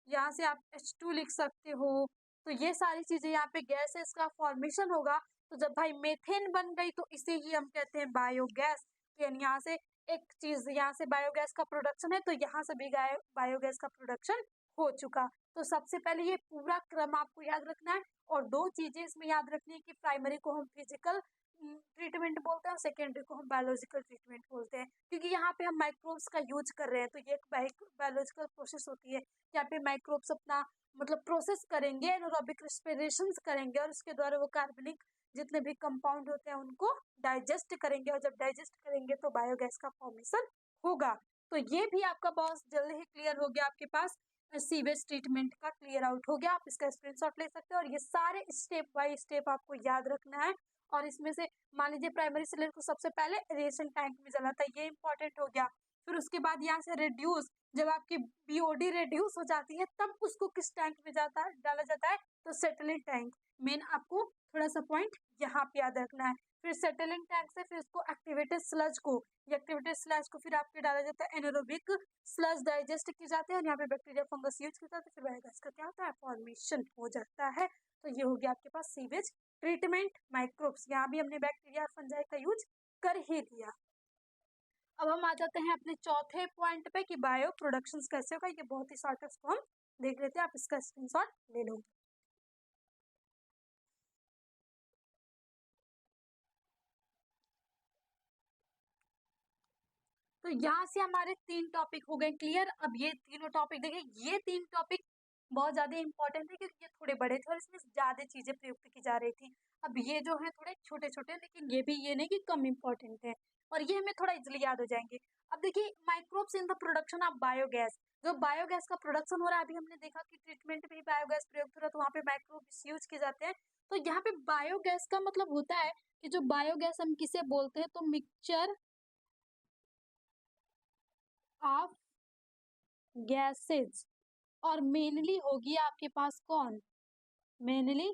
यहाँ से आप H2 लिख सकते हो। तो ये सारी चीजें यहाँ पे गैसेस का फॉर्मेशन होगा। तो जब भाई मेथेन बन गई तो इसे ही हम कहते हैं बायोगैस। तो यानी यहाँ से एक चीज, यहाँ से बायोगैस का प्रोडक्शन है तो यहाँ से भी बायोगैस का प्रोडक्शन हो चुका। तो सबसे पहले ये पूरा क्रम आपको याद रखना है, और दो चीजें इसमें याद रखनी है कि प्राइमरी को हम फिजिकल ट्रीटमेंट बोलते हैं और सेकेंडरी को हम बायोलॉजिकल ट्रीटमेंट बोलते हैं। क्योंकि यहाँ पे हम माइक्रोब्स का यूज कर रहे हैं तो ये एक बायोलॉजिकल प्रोसेस होती है। यहाँ पे माइक्रोब्स अपना मतलब प्रोसेस करेंगे, एनारोबिक रेस्पिरेशंस करेंगे और उसके द्वारा वो कार्बनिक जितने भी कंपाउंड होते हैं उनको डाइजेस्ट करेंगे, और जब डाइजेस्ट करेंगे तो बायोगैस का फॉर्मेशन होगा। तो ये भी आपका बहुत जल्द ही क्लियर हो गया, आपके पास सीवेज ट्रीटमेंट का क्लियर आउट हो गया। आप इसका स्क्रीनशॉट ले सकते हो और ये सारे स्टेप बाय स्टेप आपको याद रखना है। और इसमें से मान लीजिए प्राइमरी सिलेंडर को सबसे पहले एरेशन टैंक में जलाता है, ये इंपॉर्टेंट हो गया। फिर उसके बाद यहाँ से रिड्यूस, जब आपकी बीओडी रिड्यूस हो जाती है तब उसको किस टैंक में डाला जाता है, तो सेटलिंग टैंक। मेन आपको थोड़ा सा पॉइंट यहाँ पे याद रखना है। फिर सेटलिंग टैंक से फिर उसको एक्टिवेटेड स्लज को, एक्टिवेटेड स्लज को फिर आपके डाला जाता है एनारोबिक स्लज डाइजेस्ट की जाते हैं और यहाँ पे बैक्टीरिया फंगस यूज किया जाता है, फिर बायोगैस का क्या होता है, फॉर्मेशन हो जाता है। तो ये हो गया आपके पास सीवेज ट्रीटमेंट माइक्रोब्स। यहाँ भी हमने बैक्टीरिया और फंजाई का यूज कर ही दिया। अब हम आ जाते हैं अपने चौथे पॉइंट पे कि बायो प्रोडक्शन कैसे होगा। ये बहुत ही शॉर्ट है, उसको हम देख लेते हैं, आप इसका स्क्रीनशॉट ले लो। तो यहाँ से हमारे 3 टॉपिक हो गए क्लियर। अब ये तीनों टॉपिक देखिए, ये 3 टॉपिक बहुत ज्यादा इंपॉर्टेंट है क्योंकि ये थोड़े बड़े थे और इसमें ज्यादा चीजें प्रयुक्त की जा रही थी। अब ये जो है थोड़े छोटे छोटे, लेकिन ये भी ये नहीं कि कम इंपॉर्टेंट है, और ये हमें थोड़ा इजिली याद हो जाएंगे। अब देखिए microbes in the production of biogas, जो बायोगैस का प्रोडक्शन हो रहा है, अभी हमने देखा कि ट्रीटमेंट में बायोगैस प्रयुक्त हो रहा है तो वहाँ पे माइक्रोब्स यूज किए जाते हैं। तो यहाँ पे बायोगैस का मतलब होता है कि जो बायोगैस हम किसे बोलते हैं, तो मिक्सचर ऑफ गैसेज, और मेनली होगी आपके पास कौन, मेनली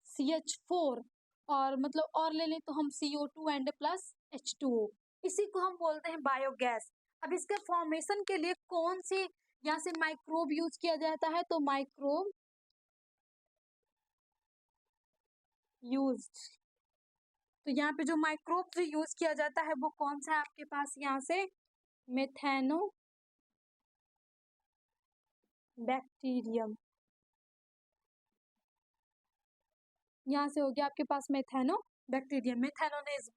CH4, और मतलब और ले लें तो हम CO2 एंड प्लस H2O, इसी को हम बोलते हैं बायोगैस। अब इसके फॉर्मेशन के लिए कौन से यहाँ से माइक्रोब यूज किया जाता है, तो माइक्रोब यूज, तो यहाँ पे जो माइक्रोब यूज किया जाता है वो कौन सा है आपके पास, यहाँ से मेथेनो बैक्टीरियम, यहाँ से हो गया आपके पास मेथेनो बैक्टीरियम। मेथेनोनेज,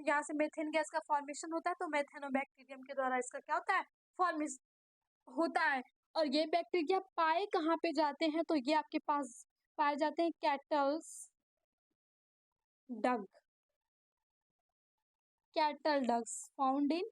यहाँ से मेथेन गैस का फॉर्मेशन होता है तो मेथेनोबैक्टीरियम के द्वारा इसका क्या होता है, फॉर्मेशन होता है। और ये बैक्टीरिया पाए कहाँ पे जाते हैं, तो ये आपके पास पाए जाते हैं cattles dung, cattle dungs found in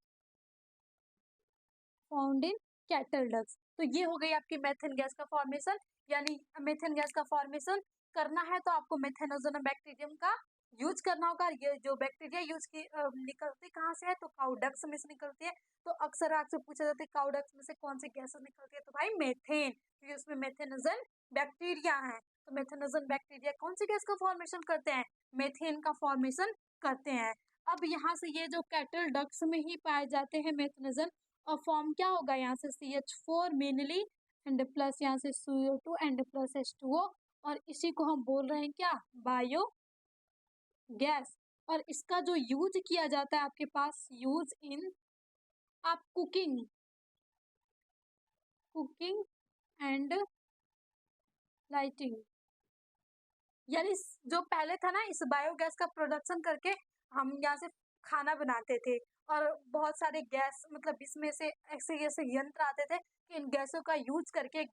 cattle dungs. तो ये हो गई आपकी मेथेन गैस का फॉर्मेशन। यानी मेथेन गैस का फॉर्मेशन करना है तो आपको मेथेनोजोनम बैक्टीरियम का यूज करना होगा। ये जो बैक्टीरिया यूज की निकलती कहाँ से है, तो काउडक्स में से निकलती है। तो अक्सर आपसे पूछा जाता है काउडक्स में से कौन सी गैसेस निकलती है, तो भाई मेथेन, क्योंकि उसमें मेथेनोजन बैक्टीरिया है। तो मेथेनोजन बैक्टीरिया कौन सी गैस का फॉर्मेशन करते हैं, मेथेन का फॉर्मेशन करते हैं। अब यहाँ से ये जो कैटल डक्ट्स में ही पाए जाते हैं मेथेनोजन, और फॉर्म क्या होगा यहाँ से CH4 मेनली एंड प्लस यहाँ से CO2 एंड प्लस H2O, और इसी को हम बोल रहे हैं क्या, बायो गैस। और इसका जो यूज किया जाता है आपके पास, यूज इन आप कुकिंग एंड लाइटिंग। यानी जो पहले था ना, इस बायोगैस का प्रोडक्शन करके हम यहाँ से खाना बनाते थे, और बहुत सारे गैस मतलब इसमें से ऐसे ऐसे यंत्र आते थे कि इन गैसों का यूज करके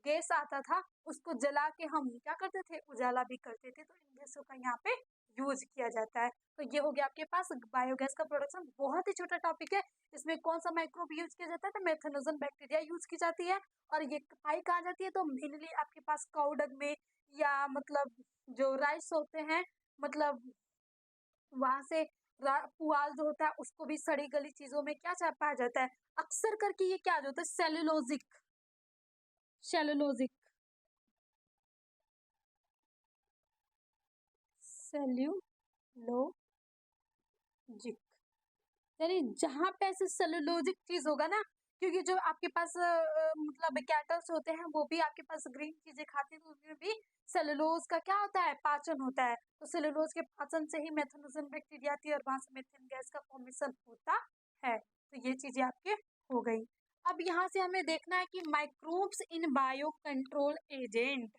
गैस आता था, उसको जला के हम क्या करते थे, उजाला भी करते थे। तो इन गैसों का यहाँ पे यूज किया जाता है। तो ये हो गया आपके पास बायोगैस का प्रोडक्शन। बहुत ही छोटा टॉपिक है। इसमें कौन सा माइक्रोब यूज किया जाता है, तो मेथनोजन बैक्टीरिया यूज की जाती है। और ये पाई कहाँ जाती है, तो मेनली आपके पास काउडंग में, या मतलब जो राइस होते हैं, मतलब वहां से पुआल जो होता है उसको भी सड़ी गली चीजों में क्या पाया जाता है, अक्सर करके ये क्या होता है, सेलुलोजिक सेलुलोजिक सेल्यूलोजिक, यानी जहां पे ऐसे सेलुलोजिक चीज होगा ना, क्योंकि जो आपके पास मतलब कैटल्स होते हैं वो भी आपके पास ग्रीन चीजें खाते हैं, तो उसमें भी सेलुलोज का क्या होता है, पाचन होता है। तो सेलुलोज के पाचन से ही मेथनोजन बैक्टीरिया आती है, और वहां से मेथेन गैस का फॉर्मेशन होता है। तो ये चीजें आपके हो गई। अब यहाँ से हमें देखना है कि microbes in bio control agent.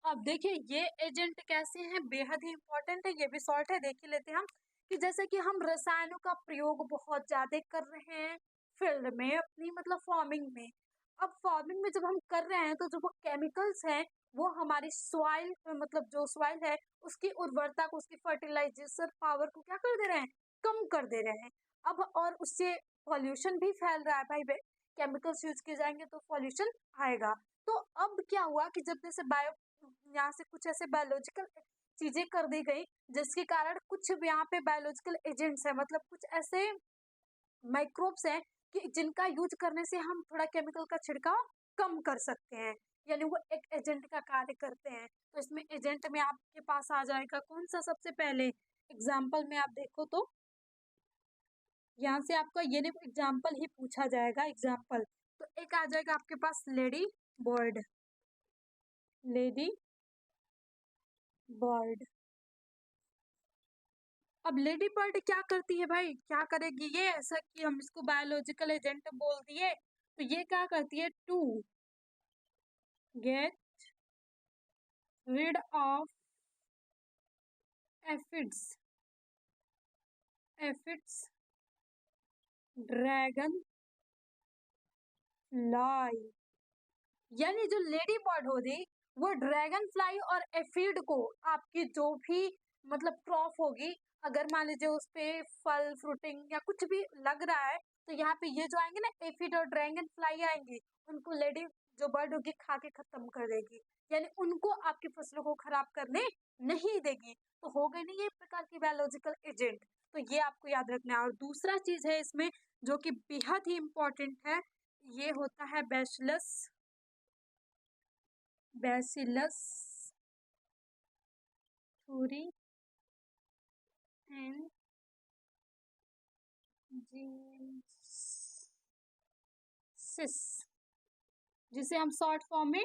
अब देखिए ये एजेंट कैसे हैं, बेहद ही इंपॉर्टेंट है, ये भी शॉर्ट है, देख ही लेते हैं हम। कि जैसे कि हम रसायनों का प्रयोग बहुत ज्यादा कर रहे हैं फील्ड में अपनी, मतलब फार्मिंग में। अब फार्मिंग में जब हम कर रहे हैं तो जो वो केमिकल्स हैं वो हमारी सॉइल, मतलब जो सॉइल है उसकी उर्वरता को, उसकी फर्टिलाइजेशन पावर को क्या कर दे रहे हैं, कम कर दे रहे हैं। अब और उससे पॉल्यूशन भी फैल रहा है भाई, केमिकल्स यूज किए जाएंगे तो पॉल्यूशन आएगा। तो अब क्या हुआ कि जब जैसे बायो, यहाँ से कुछ ऐसे बायोलॉजिकल चीजें कर दी गई जिसके कारण कुछ यहाँ पे बायोलॉजिकल एजेंट्स है, मतलब कुछ ऐसे माइक्रोब्स हैं कि जिनका यूज करने से हम थोड़ा केमिकल का छिड़काव कम कर सकते हैं, यानी वो एक एजेंट का कार्य करते हैं। तो इसमें एजेंट में आपके पास आ जाएगा कौन सा, सबसे पहले एग्जाम्पल में आप देखो तो यहाँ से आपका ये एग्जाम्पल ही पूछा जाएगा, एग्जाम्पल। तो एक आ जाएगा आपके पास लेडी बर्ड। अब लेडी बर्ड क्या करती है भाई, क्या करेगी ये, ऐसा कि हम इसको बायोलॉजिकल एजेंट बोल दिए, तो ये क्या करती है, to get rid of aphids dragon fly. यानी जो लेडी बर्ड होगी वो ड्रैगन फ्लाई और एफिड को, आपकी जो भी मतलब क्रॉप होगी, अगर मान लीजिए उस पे फल फ्रूटिंग या कुछ भी लग रहा है, तो यहाँ पे ये जो आएंगे ना एफिड और ड्रैगन फ्लाई आएंगी, उनको लेडी जो बर्ड होगी खा के खत्म कर देगी, यानी उनको आपकी फसलों को खराब करने नहीं देगी। तो हो गई ना ये प्रकार की बायोलॉजिकल एजेंट। तो ये आपको याद रखना है। और दूसरा चीज है इसमें जो कि बेहद ही इंपॉर्टेंट है, ये होता है बैसिलस थूरी एंड जीनसिस, जिसे हम शॉर्ट फॉर्म में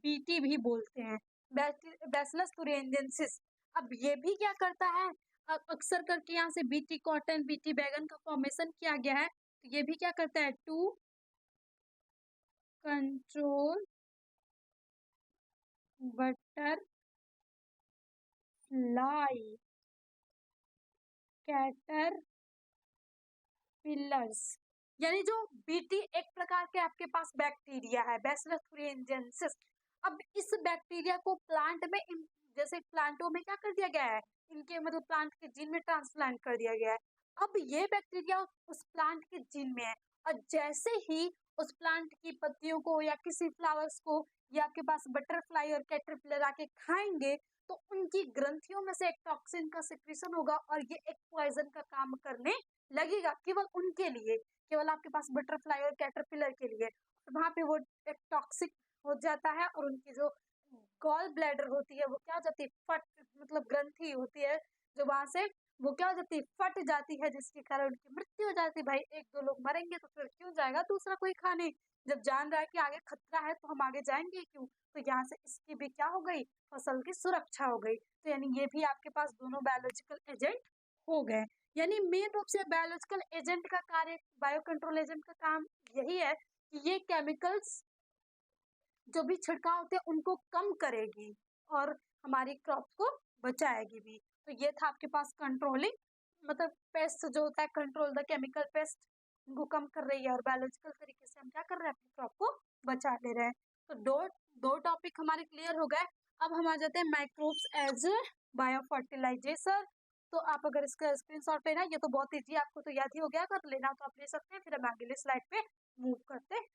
बीटी भी बोलते हैं, बैसिलस थूरिएंसिस। अब ये भी क्या करता है, अक्सर करके यहाँ से बीटी कॉटन, बीटी बैगन का फॉर्मेशन किया गया है। तो ये भी क्या करता है, to control butterfly caterpillars. यानी जो बीटी एक प्रकार के आपके पास बैक्टीरिया है, बैसिलस थूरिएंसिस। अब इस बैक्टीरिया को प्लांट में जैसे प्लांटों में क्या कर दिया गया है, इनके मतलब प्लांट के जीन में ट्रांसप्लांट कर दिया गया है। अब ये बैक्टीरिया उस प्लांट के जीन में है, और जैसे ही उस प्लांट की पत्तियों को या किसी फ्लावर्स को या आपके पास बटरफ्लाई और कैटरपिलर आके खाएंगे, तो उनकी ग्रंथियों में से एक टॉक्सिन का सिक्रीशन होगा और ये एक पॉइजन का काम करने लगेगा, केवल उनके लिए, केवल आपके पास बटरफ्लाई और कैटरपिलर के लिए। वहां पे वो एक टॉक्सिक हो जाता है और उनकी जो गॉल ब्लैडर होती है वो क्या हो जाती है, फट, मतलब ग्रंथि होती है जो वहां से वो क्या हो जाती है, फट जाती है, जिसके कारण उनकी मृत्यु हो जाती है। भाई एक दो लोग मरेंगे तो फिर क्यों जाएगा दूसरा कोई खाने, जब जान रहा है कि आगे खतरा है तो हम आगे जाएंगे क्यों। तो यहाँ से इसकी भी क्या हो गई, फसल की सुरक्षा हो गई। तो यानी ये भी आपके पास दोनों बायोलॉजिकल एजेंट हो गए। यानी मेन रूप से बायोलॉजिकल एजेंट का कार्य, बायो कंट्रोल एजेंट का काम यही है कि ये केमिकल्स जो भी छिड़काव होते हैं उनको कम करेगी और हमारी क्रॉप को बचाएगी भी। तो ये था आपके पास कंट्रोलिंग, मतलब पेस्ट जो होता है, कंट्रोल द केमिकल पेस्ट, इनको कम कर रही है, और बायोलॉजिकल तरीके से हम क्या कर रहे हैं, अपनी क्रॉप को बचा ले रहे हैं। तो दो टॉपिक हमारे क्लियर हो गए। अब हम आ जाते हैं माइक्रोब्स एज बायो फर्टिलाइजेशन। तो आप अगर इसका स्क्रीनशॉट लेना, ये तो बहुत ईजी, आपको तो याद ही हो गया, अगर लेना तो आप ले सकते हैं। फिर हम अगले स्लाइड पे मूव करते हैं।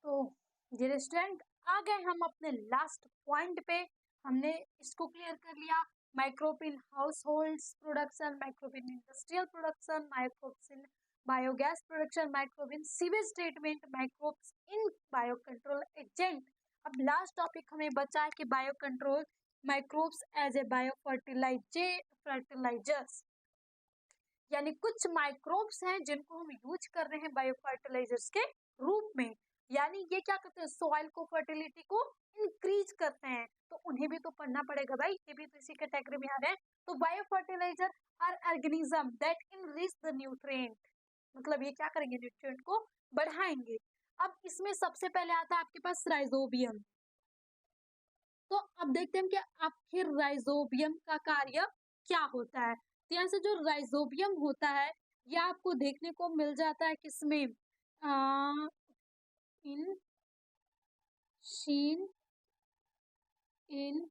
तो ये स्टूडेंट आ गए हम अपने लास्ट पॉइंट पे। हमने इसको क्लियर कर लिया, microbe in households production, microbe in industrial production, microbes in biogas production, microbe in sewage treatment, microbes in bio control agent. अब लास्ट टॉपिक हमें बचा है कि bio control microbes as a bio fertilizers, यानी कुछ माइक्रोब्स हैं जिनको हम यूज कर रहे हैं बायो फर्टिलाइजर्स के रूप में। यानी ये क्या करते हैं, सॉइल को, फर्टिलिटी को इंक्रीज करते हैं, तो उन्हें भी तो पढ़ना पड़ेगा भाई, ये भी तो इसी कैटेगरी में आ रहे हैं। तो bio fertilizer are organism that enrich the nutrient, मतलब ये क्या करेंगे, न्यूट्रिएंट को बढ़ाएंगे। अब इसमें सबसे पहले आता है आपके पास राइजोबियम। तो अब देखते हैं कि आखिर राइजोबियम का कार्य क्या होता है। तो यहाँ से जो राइजोबियम होता है ये आपको देखने को मिल जाता है किसमें, in sheen in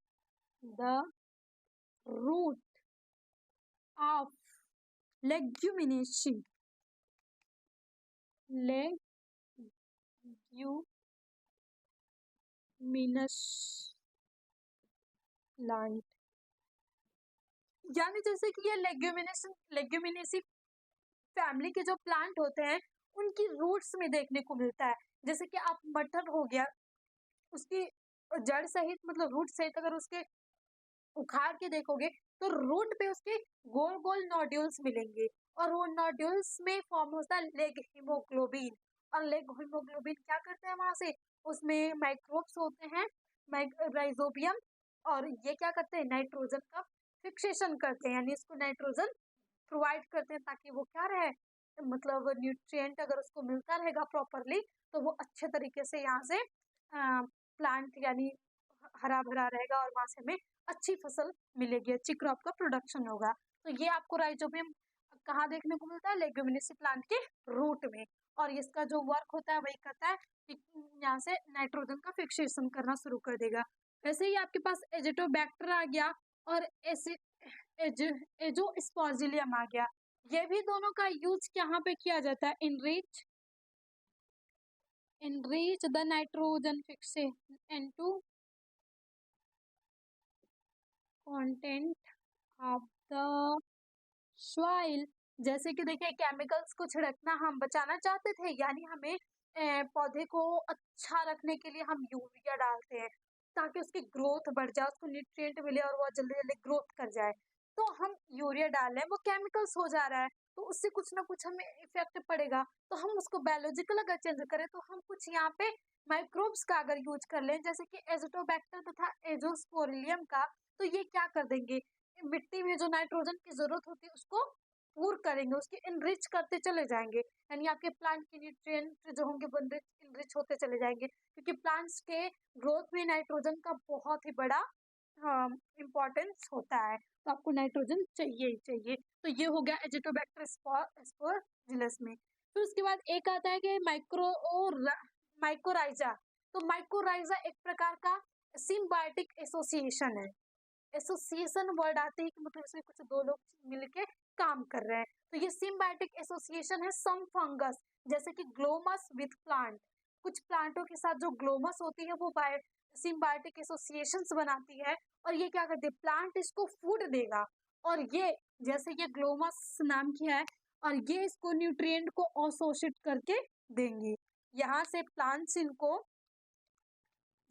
the root of leguminosae, leguminous plant. यानी जैसे कि ये लेग्यूमिनेसी फैमिली के जो प्लांट होते हैं उनकी रूट्स में देखने को मिलता है। जैसे कि आप मटर हो गया, उसकी जड़ सहित, मतलब रूट सहित अगर उसके उखाड़ के देखोगे तो रूट पे उसके गोल गोल नोड्यूल्स मिलेंगे, और वो नोड्यूल्स में फॉर्म होता है लेग हीमोग्लोबिन। और लेग हीमोग्लोबिन क्या करते हैं वहां से, उसमें माइक्रोब्स होते हैं, राइजोबियम, और ये क्या करते हैं, नाइट्रोजन का फिक्सेशन करते हैं, यानी इसको नाइट्रोजन प्रोवाइड करते हैं ताकि वो क्या रहे, मतलब न्यूट्रिएंट अगर उसको मिलता रहेगा प्रॉपरली तो वो अच्छे तरीके से यहाँ से प्लांट यानी हरा भरा रहेगा और वहां से हमें अच्छी फसल मिलेगी, अच्छी क्रॉप का प्रोडक्शन होगा। तो ये आपको राइजोबियम कहाँ देखने को मिलता है, लेग्यूमिनेसी प्लांट के रूट में, और इसका जो वर्क होता है वही करता है कि यहाँ से नाइट्रोजन का फिक्सेशन करना शुरू कर देगा। वैसे ही आपके पास एजिटोबैक्टर आ गया और एजोस्पर्जिलियम आ गया। ये भी दोनों का यूज यहाँ पे किया जाता है, enrich the nitrogen fixation into content of the soil। जैसे कि देखिए केमिकल्स को छिड़कना हम बचाना चाहते थे, यानी हमें पौधे को अच्छा रखने के लिए हम यूरिया डालते हैं ताकि उसकी ग्रोथ बढ़ जाए, उसको न्यूट्रिएंट मिले और वो जल्दी जल्दी ग्रोथ कर जाए। तो हम यूरिया डाल रहे हैं, वो केमिकल्स हो जा रहा है, तो उससे कुछ ना कुछ हमें इफेक्ट पड़ेगा। तो हम उसको बायोलॉजिकल अगर चेंज करें तो हम कुछ यहाँ पे माइक्रोब्स का अगर यूज कर लें, जैसे कि एजिटोबैक्टर तथा एजोस्पोरिलियम का, तो ये क्या कर देंगे, मिट्टी में जो नाइट्रोजन की जरूरत होती है उसको पूर करेंगे, उसकी इनरिच करते चले जाएंगे, यानी आपके प्लांट के न्यूट्रिएंट जो होंगे वो इनरिच होते चले जाएंगे, क्योंकि प्लांट्स के ग्रोथ में नाइट्रोजन का बहुत ही बड़ा इम्पोर्टेंस होता है, तो आपको नाइट्रोजन चाहिए ही चाहिए। तो ये हो गया एजिटोबैक्टर स्पोरजिलस में। फिर उसके बाद एक आता है कि माइकोराइजा। तो माइकोराइजा एक प्रकार का सिम्बायोटिक एसोसिएशन है। एसोसिएशन वर्ड आते ही कि मतलब इसमें कुछ दो लोग मिलके काम कर रहे हैं, तो ये सिम्बायोटिक एसोसिएशन है सम फंगस, जैसे कि ग्लोमस विथ प्लांट। कुछ प्लांटों के साथ जो ग्लोमस होती है वो सिम्बायोटिक एसोसिएशंस बनाती है, और ये क्या करती है, प्लांट इसको फूड देगा, और ये जैसे ये ग्लोमस नाम की है, और ये इसको न्यूट्रिएंट को अवशोषित करके देंगी। यहाँ से प्लांट्स इनको,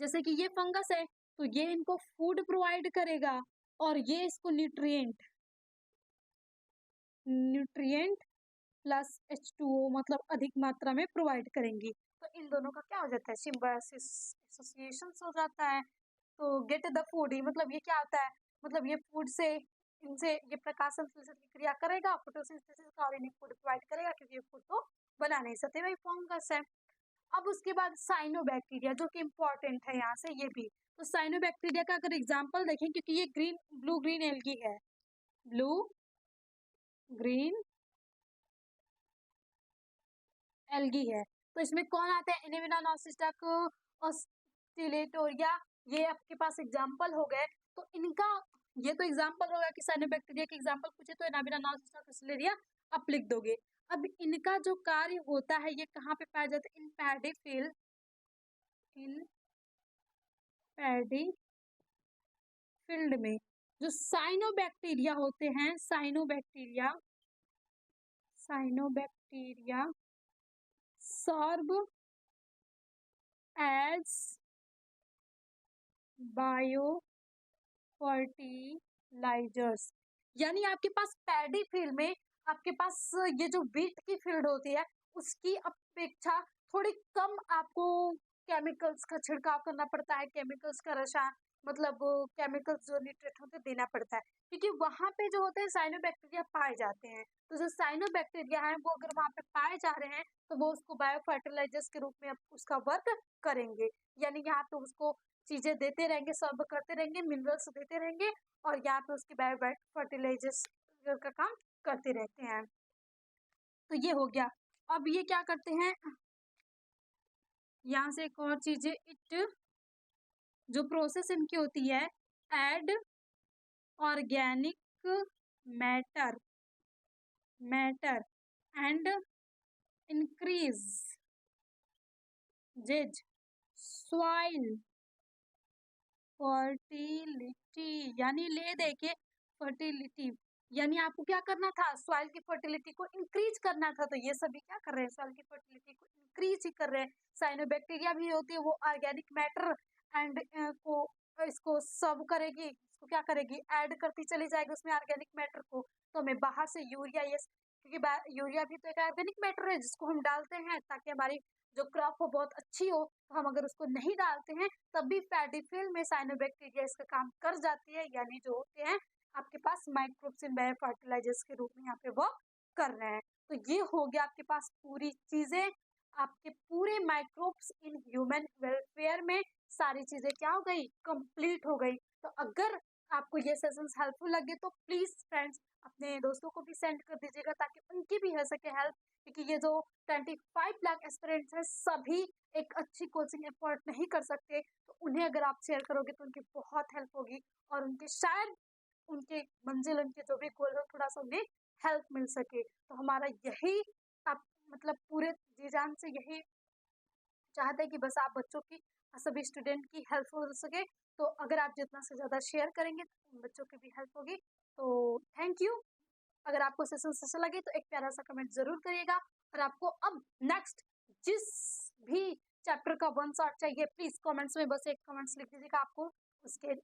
जैसे कि ये फंगस है तो ये इनको फूड प्रोवाइड करेगा, और ये इसको न्यूट्रिएंट प्लस H2O मतलब अधिक मात्रा में प्रोवाइड करेंगी। तो इन दोनों का क्या हो जाता है, सिम्बायोसिस एसोसिएशन हो जाता है। तो गेट द फूड ही मतलब ये क्या होता है, मतलब ये फूड से इनसे ये प्रकाश संश्लेषण की क्रिया करेगा, फोटोसिंथेसिस का, और इन्हें फूड प्रोवाइड करेगा, क्योंकि ये फूड तो बना नहीं सकते, वही फंगस है। अब उसके बाद साइनोबैक्टीरिया, जो कि इम्पोर्टेंट है यहाँ से ये भी। तो साइनोबैक्टीरिया का अगर एग्जांपल देखें, क्योंकि ये ब्लू ग्रीन एल्गी है, ब्लू ग्रीन एल्गी है, तो इसमें कौन आता है, एनेमिना नॉसिस्टक ऑस्टिलेटोरिया, ये आपके पास एग्जांपल हो गए। तो इनका ये तो एग्जांपल होगा कि साइनोबैक्टीरिया के एग्जांपल पूछे तो एनेमिना नॉसिस्टक ऑस्टिलेरिया आप लिख दोगे। अब इनका जो कार्य होता है ये कहाँ पे पाया जाता है, इन पैडी फील्ड में। जो साइनोबैक्टीरिया होते हैं, cyanobacteria serve as bio fertilizers, यानी आपके पास पैडी फील्ड में आपके पास ये जो वीट की फील्ड होती है उसकी अपेक्षा थोड़ी कम आपको केमिकल्स का छिड़काव करना पड़ता है, केमिकल्स का रसायन मतलब केमिकल्स जो न्यूट्रिएंट होते हैं देना पड़ता है, क्योंकि वहां पे जो होते हैं साइनोबैक्टीरिया पाए जाते हैं। तो जो साइनोबैक्टीरिया है वो अगर वहां पे पाए जा रहे हैं तो वो उसको बायो फर्टिलाइजर्स के रूप में उसका वर्क करेंगे, यानी यहाँ पे उसको चीजें देते रहेंगे, सर्व करते रहेंगे, मिनरल्स देते रहेंगे, और यहाँ पे उसके बायो फर्टिलाइजर्स का काम करते रहते हैं। तो ये हो गया। अब ये क्या करते हैं, यहाँ से एक और चीज है, जो प्रोसेस इनकी होती है, add organic matter and increase soil fertility, यानी ले दे के फर्टिलिटी, यानी आपको क्या करना था, सॉइल की फर्टिलिटी को इंक्रीज करना था। तो ये सभी क्या कर रहे हैं, सॉइल की फर्टिलिटी को इंक्रीज ही कर रहे हैं। साइनोबैक्टीरिया भी होती है वो ऑर्गेनिक मैटर एंड को इसको सर्व करेगी, इसको क्या करेगी, ऐड करती चली जाएगी उसमें ऑर्गेनिक मैटर को। तो हमें बाहर से यूरिया, ये क्योंकि यूरिया भी तो एक ऑर्गेनिक मैटर है जिसको हम डालते हैं ताकि हमारी जो क्रॉप हो बहुत अच्छी हो, तो हम अगर उसको नहीं डालते हैं तब भी पैडी फील्ड में साइनोबैक्टीरिया इसका काम कर जाती है, यानी जो होते हैं आपके पास माइक्रोब्स इन बायो फर्टिलाइजर्स के रूप में यहाँ पे वर्क कर रहे हैं। तो ये हो गया आपके पास पूरी चीजें, आपके पूरे माइक्रोब्स इन ह्यूमन वेलफेयर में सारी चीजें क्या हो गई, कंप्लीट हो गई। तो अगर आपको ये सेशंस हेल्पफुल लगे तो प्लीज फ्रेंड्स अपने दोस्तों को भी सेंड कर दीजिएगा ताकि उनकी भी हो सके हेल्प, क्योंकि ये जो 25 लाख एस्पिरेंट्स हैं सभी एक अच्छी कोचिंग एफर्ट नहीं कर सकते, तो उन्हें अगर आप शेयर करोगे तो उनकी बहुत हेल्प होगी, और उनके शायद उनके मंजिल, उनके जो भी गोल हो, थोड़ा सा उन्हें हेल्प मिल सके। तो हमारा यही आप मतलब पूरे जी जान से यही चाहते हैं कि बस आप बच्चों की, सभी स्टूडेंट की हेल्प हो सके। तो अगर आप जितना से ज़्यादा शेयर करेंगे तो उन बच्चों की भी हेल्प होगी। तो थैंक यू। अगर आपको सेशन अच्छा लगे तो एक प्यारा सा कमेंट जरूर करिएगा, और आपको अब नेक्स्ट जिस भी चैप्टर का वन शॉट चाहिए प्लीज कमेंट्स में बस एक कमेंट्स लिख दीजिएगा, आपको उसके